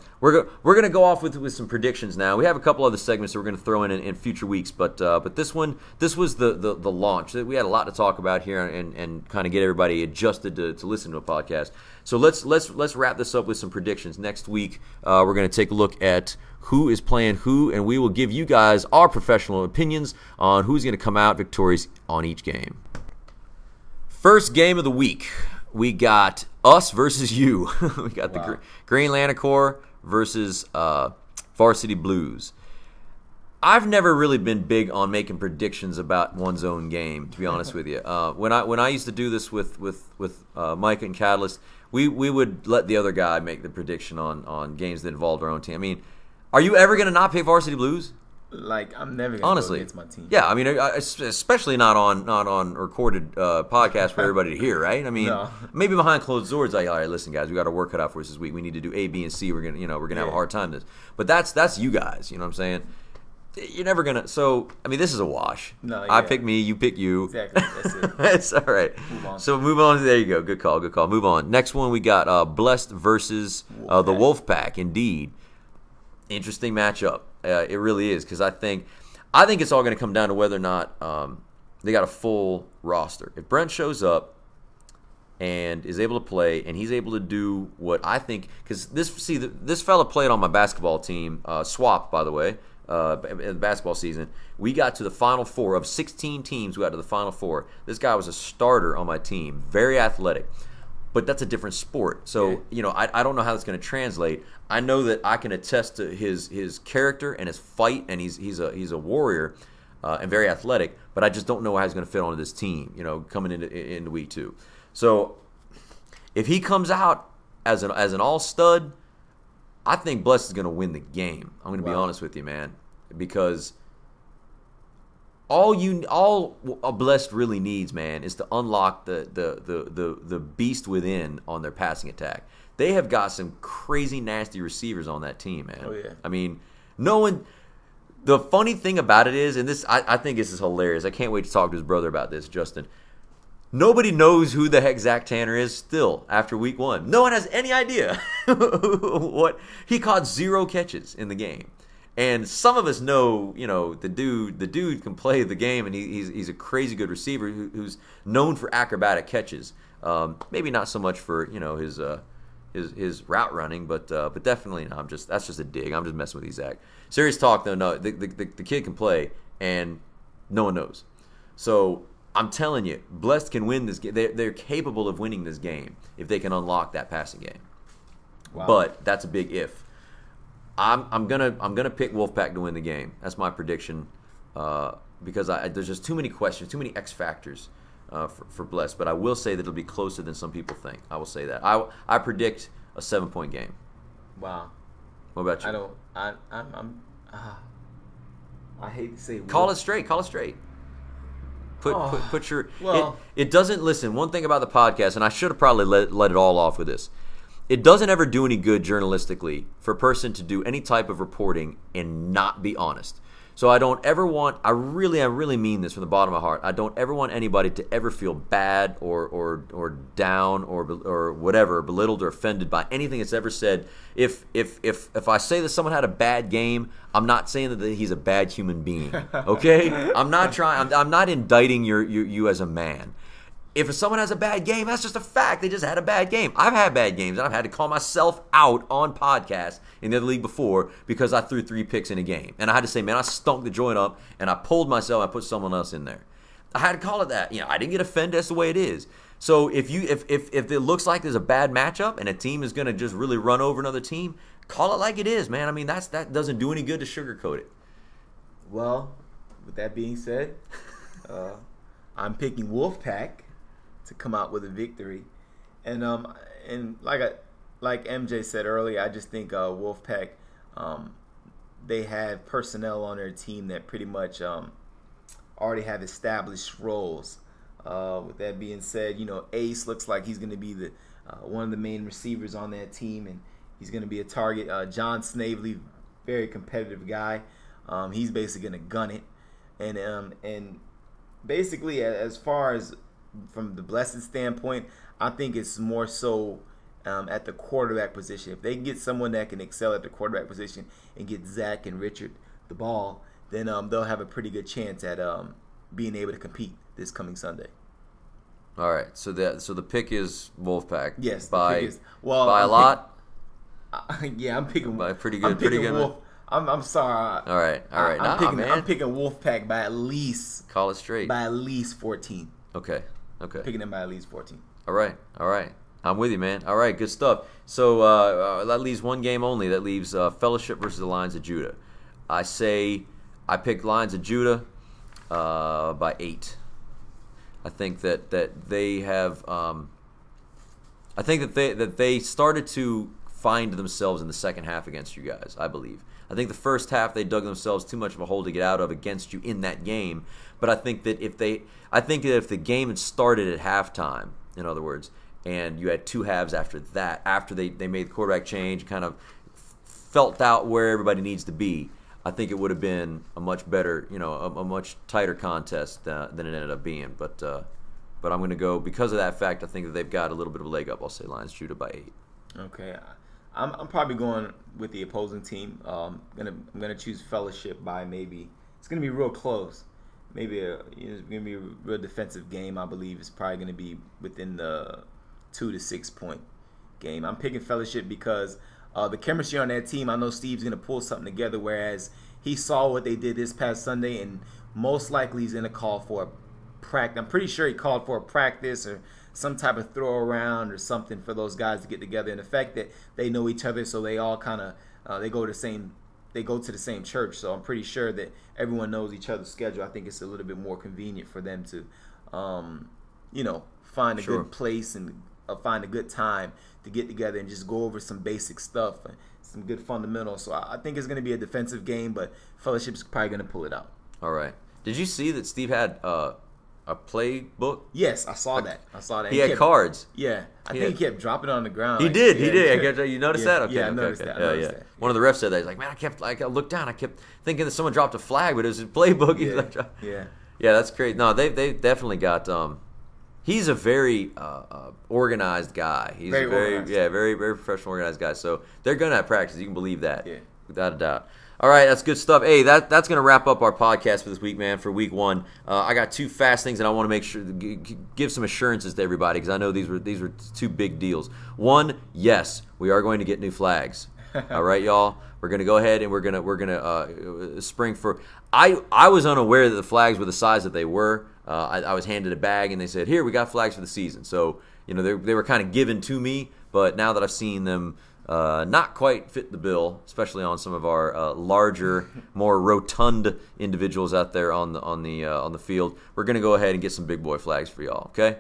gonna go off with some predictions now. We have a couple other segments that we're gonna throw in future weeks, but this was the launch. We had a lot to talk about here and kind of get everybody adjusted to listen to a podcast. So let's wrap this up with some predictions. Next week, we're gonna take a look at who is playing who, and we will give you guys our professional opinions on who's gonna come out victorious on each game. First game of the week. We got us versus you. We got the Green Lantern Corps versus Varsity Blues. I've never really been big on making predictions about one's own game, to be honest with you. When I used to do this with Mike and Catalyst, we would let the other guy make the prediction on games that involved our own team. I mean, are you ever going to not pick Varsity Blues? Like, I'm never going to go against my team. Yeah, I mean, especially not on recorded podcast for everybody to hear, right? I mean, maybe behind closed doors, like, all right, listen, guys, we got our work cut out for us this week. We need to do A, B, and C. We're gonna have a hard time this. But that's you guys. You know what I'm saying? You're never gonna. So I mean, this is a wash. No, I pick me, you pick you. Exactly. That's it. It's all right. Move on. So move on. There you go. Good call. Move on. Next one, we got Blessed versus the Wolfpack. Indeed, interesting matchup. It really is, because I think it's all going to come down to whether or not they got a full roster. If Brent shows up and is able to play, and he's able to do what I think, because this fella played on my basketball team, Swap, by the way, in the basketball season. We got to the Final Four. Of 16 teams, we got to the Final Four. This guy was a starter on my team, very athletic. But that's a different sport. So, I don't know how that's going to translate. I know that I can attest to his character and his fight, and he's a warrior and very athletic, but I just don't know how he's going to fit onto this team, coming into week 2. So, if he comes out as an all-stud, I think Bless is going to win the game. I'm going to be honest with you, man, because all a Blessed really needs, man, is to unlock the beast within on their passing attack. They have got some crazy nasty receivers on that team, man. Oh yeah. I mean, no one. The funny thing about it is, and this I think this is hilarious. I can't wait to talk to his brother about this, Justin. Nobody knows who the heck Zach Tanner is still after week 1. No one has any idea what he caught 0 catches in the game. And some of us know, the dude can play the game, and he's a crazy good receiver who's known for acrobatic catches. Maybe not so much for his route running, but definitely no. That's just a dig. I'm just messing with you, Zach. Serious talk though. No, the kid can play, and no one knows. So I'm telling you, Blessed can win this game. They're capable of winning this game if they can unlock that passing game. Wow. But that's a big if. I'm gonna pick Wolfpack to win the game. That's my prediction, because there's just too many questions, too many X factors for Blessed. But I will say that it'll be closer than some people think. I will say that. I predict a 7-point game. Wow. What about you? I hate to say. Call it straight. Put your. Well, it doesn't listen. One thing about the podcast, and I should have probably let it all off with this. It doesn't ever do any good journalistically for a person to do any type of reporting and not be honest. So I don't ever want, I really mean this from the bottom of my heart. I don't ever want anybody to ever feel bad or down or whatever, belittled or offended by anything that's ever said. If I say that someone had a bad game, I'm not saying that he's a bad human being. Okay? I'm not indicting you as a man. If someone has a bad game, that's just a fact. They just had a bad game. I've had bad games, and I've had to call myself out on podcasts in the other league before because I threw 3 picks in a game. And I had to say, man, I stunk the joint up, and I pulled myself, I put someone else in there. I had to call it that. I didn't get offended. That's the way it is. So if it looks like there's a bad matchup and a team is going to just really run over another team, call it like it is, man. I mean, that doesn't do any good to sugarcoat it. Well, with that being said, I'm picking Wolfpack to come out with a victory, and like MJ said earlier, I just think Wolfpack, they have personnel on their team that pretty much already have established roles. With that being said, Ace looks like he's going to be the one of the main receivers on that team, and he's going to be a target. John Snavely, very competitive guy. He's basically going to gun it, and basically as far as from the Blessed standpoint, I think it's more so at the quarterback position. If they get someone that can excel at the quarterback position and get Zach and Richard the ball, then they'll have a pretty good chance at being able to compete this coming Sunday. All right, so the pick is Wolfpack. Yes, by a lot. Yeah, I'm picking by pretty good. Wolf. I'm sorry. All right. I'm picking Wolfpack by at least. Call it straight. By at least 14. Okay. Picking them by at least 14. All right. I'm with you, man. All right, good stuff. So that leaves one game only. That leaves Fellowship versus the Lions of Judah. I pick Lions of Judah by 8. I think that they have. I think that they started to find themselves in the second half against you guys. I believe. I think the first half they dug themselves too much of a hole to get out of against you in that game. But I think that if the game had started at halftime, in other words, and you had 2 halves after that, after they made the quarterback change, kind of felt out where everybody needs to be, I think it would have been a much better, a much tighter contest than it ended up being. But I'm going to go, because of that fact, I think that they've got a little bit of a leg up. I'll say Lions Judah by 8. Okay. I'm probably going with the opposing team. I'm gonna choose Fellowship by maybe. It's gonna be real close. Maybe it's gonna be a real defensive game. I believe it's probably gonna be within the 2 to 6 point game. I'm picking Fellowship because the chemistry on that team. I know Steve's gonna pull something together. Whereas he saw what they did this past Sunday, and most likely he's gonna call for a practice. I'm pretty sure he called for a practice or some type of throw around or something for those guys to get together. And the fact that they know each other, so they all kind of they go to the same church. So I'm pretty sure that everyone knows each other's schedule. I think it's a little bit more convenient for them to, find a good place and find a good time to get together and just go over some basic stuff, some good fundamentals. So I think it's going to be a defensive game, but Fellowship's probably going to pull it out. All right. Did you see that Steve had a playbook? Yes, I saw that. He had cards. Yeah, I think he kept dropping it on the ground. He did. You noticed that? Okay, yeah, I noticed that. One of the refs said that. He's like, man, I looked down. I kept thinking that someone dropped a flag, but it was his playbook. Yeah. Yeah, that's great. No, they definitely got He's a very organized guy. He's very professional, organized guy. So they're gonna have practice. You can believe that, without a doubt. All right, that's good stuff. Hey, that's gonna wrap up our podcast for this week, man. For week 1, I got 2 fast things, and I want to make sure give some assurances to everybody because I know these were 2 big deals. 1, yes, we are going to get new flags. All right, y'all. We're gonna go ahead and we're gonna spring for. I was unaware that the flags were the size that they were. I was handed a bag and they said, "Here, we got flags for the season." So they were kind of given to me, but now that I've seen them not quite fit the bill, especially on some of our larger, more rotund individuals out there on the field, we're gonna go ahead and get some big boy flags for y'all. Okay.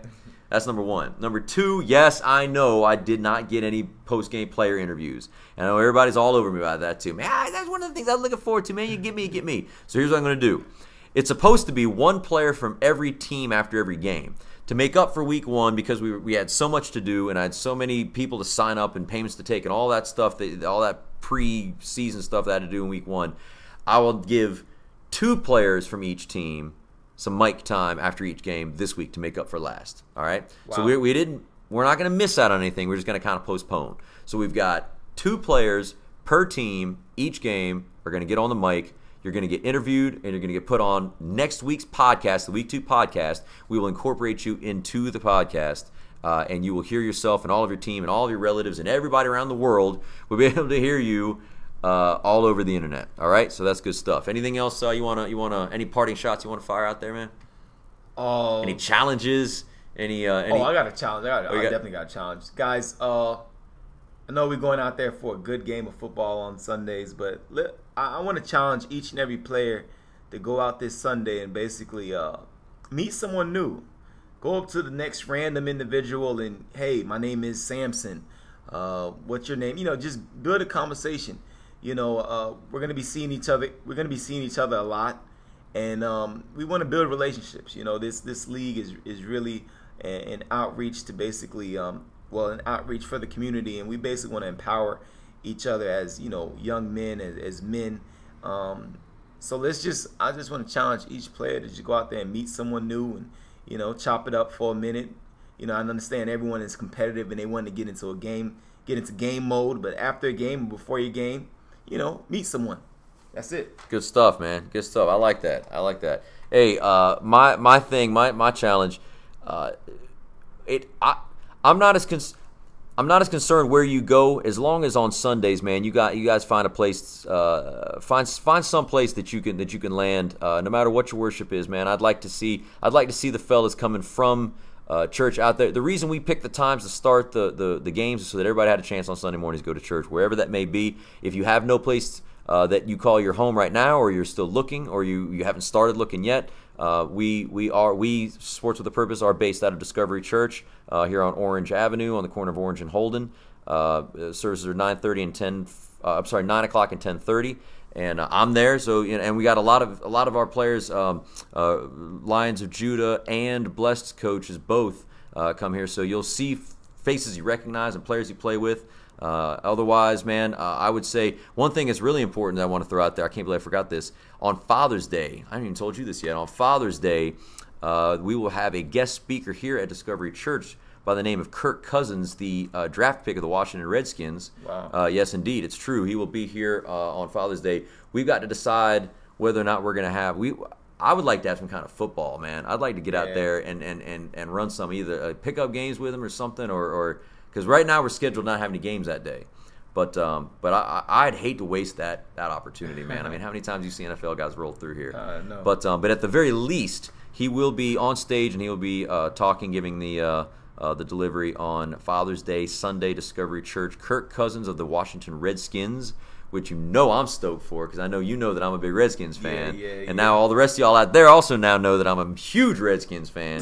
That's number 1. Number 2, yes, I know I did not get any post-game player interviews. And I know everybody's all over me about that too. Man, that's one of the things I'm looking forward to, man. You get me. So here's what I'm going to do. It's supposed to be 1 player from every team after every game. To make up for week 1, because we had so much to do and I had so many people to sign up and payments to take and all that stuff, all that pre-season stuff that I had to do in week 1, I will give 2 players from each team some mic time after each game this week to make up for last. All right. Wow. So we're not going to miss out on anything. We're just going to kind of postpone. So we've got 2 players per team each game are going to get on the mic. You're going to get interviewed and you're going to get put on next week's podcast, the week 2 podcast. We will incorporate you into the podcast. And you will hear yourself and all of your team and all of your relatives and everybody around the world will be able to hear you all over the internet. All right, so that's good stuff. Anything else you wanna any parting shots you want to fire out there, man? Any challenges? I got a challenge. I definitely got a challenge, guys. I know we're going out there for a good game of football on Sundays, but I want to challenge each and every player to go out this Sunday and basically meet someone new. Go up to the next random individual and, hey, my name is Samson. What's your name? Just build a conversation. We're gonna be seeing each other. We're gonna be seeing each other a lot, and we want to build relationships. This league is really an outreach to basically, an outreach for the community, and we basically want to empower each other as young men, as men. So I just want to challenge each player to just go out there and meet someone new, and chop it up for a minute. I understand everyone is competitive and they want to get into game mode, but after a game, before your game, meet someone. That's it. Good stuff, man. Good stuff. I like that. Hey, my challenge. I'm not as concerned where you go as long as on Sundays, man. You guys find a place, find some place that you can land. No matter what your worship is, man. I'd like to see the fellas coming from church out there. The reason we picked the times to start the games is so that everybody had a chance on Sunday mornings to go to church, wherever that may be. If you have no place that you call your home right now, or you're still looking, or you haven't started looking yet, we Sports with a Purpose are based out of Discovery Church here on Orange Avenue on the corner of Orange and Holden. Services are 9:30 and 9 o'clock and 10:30. And I'm there, so and we got a lot of our players, Lions of Judah and Blessed coaches both come here. So you'll see faces you recognize and players you play with. Otherwise, man, I would say one thing that's really important that I want to throw out there. I can't believe I forgot this. On Father's Day, I haven't even told you this yet. On Father's Day, we will have a guest speaker here at Discovery Church by the name of Kirk Cousins, the draft pick of the Washington Redskins. Wow. Yes, indeed. It's true. He will be here on Father's Day. We've got to decide whether or not we're going to have I would like to have some kind of football, man. I'd like to get out there and run some either pickup games with him or something, or because right now we're scheduled not having any games that day. But I'd hate to waste that opportunity, man. I mean, how many times do you see NFL guys roll through here? No. But at the very least, he will be on stage and he will be talking, giving the delivery on Father's Day, Sunday, Discovery Church. Kirk Cousins of the Washington Redskins, which I'm stoked for because I know that I'm a big Redskins fan. And now all the rest of y'all out there also now know that I'm a huge Redskins fan.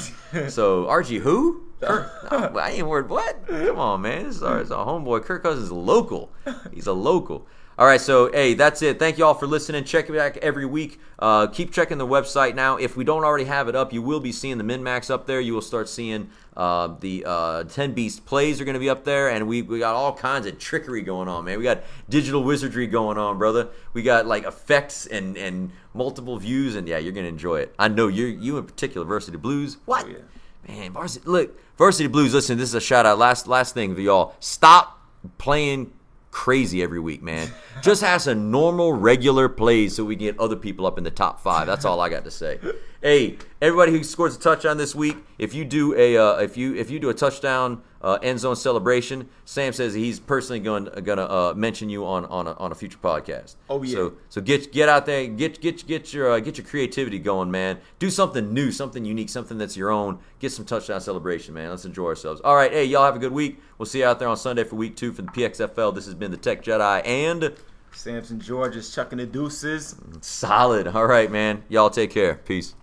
So, RG, who? Kirk? No, I ain't worried. What? Come on, man. This is our homeboy. Kirk Cousins is a local. He's a local. All right, so, hey, that's it. Thank you all for listening. Check it back every week. Keep checking the website now. If we don't already have it up, you will be seeing the min-max up there. You will start seeing the 10 Beast plays are going to be up there, and we got all kinds of trickery going on, man. We got digital wizardry going on, brother. We got, effects and multiple views, and, yeah, you're going to enjoy it. I know you in particular, Varsity Blues. What? Oh, yeah. Man, Varsity Blues, listen, this is a shout-out. Last thing for y'all. Stop playing crazy every week, man. Just have some normal, regular plays so we can get other people up in the top 5. That's all I got to say. Hey, everybody who scores a touchdown this week, if you do a touchdown end zone celebration, Sam says he's personally gonna mention you on a future podcast. Oh yeah. So get out there, get your creativity going, man. Do something new, something unique, something that's your own. Get some touchdown celebration, man. Let's enjoy ourselves. All right, hey, y'all have a good week. We'll see you out there on Sunday for week 2 for the PXFL. This has been the Tech Jedi and Samson George is chucking the deuces. Solid. All right, man. Y'all take care. Peace.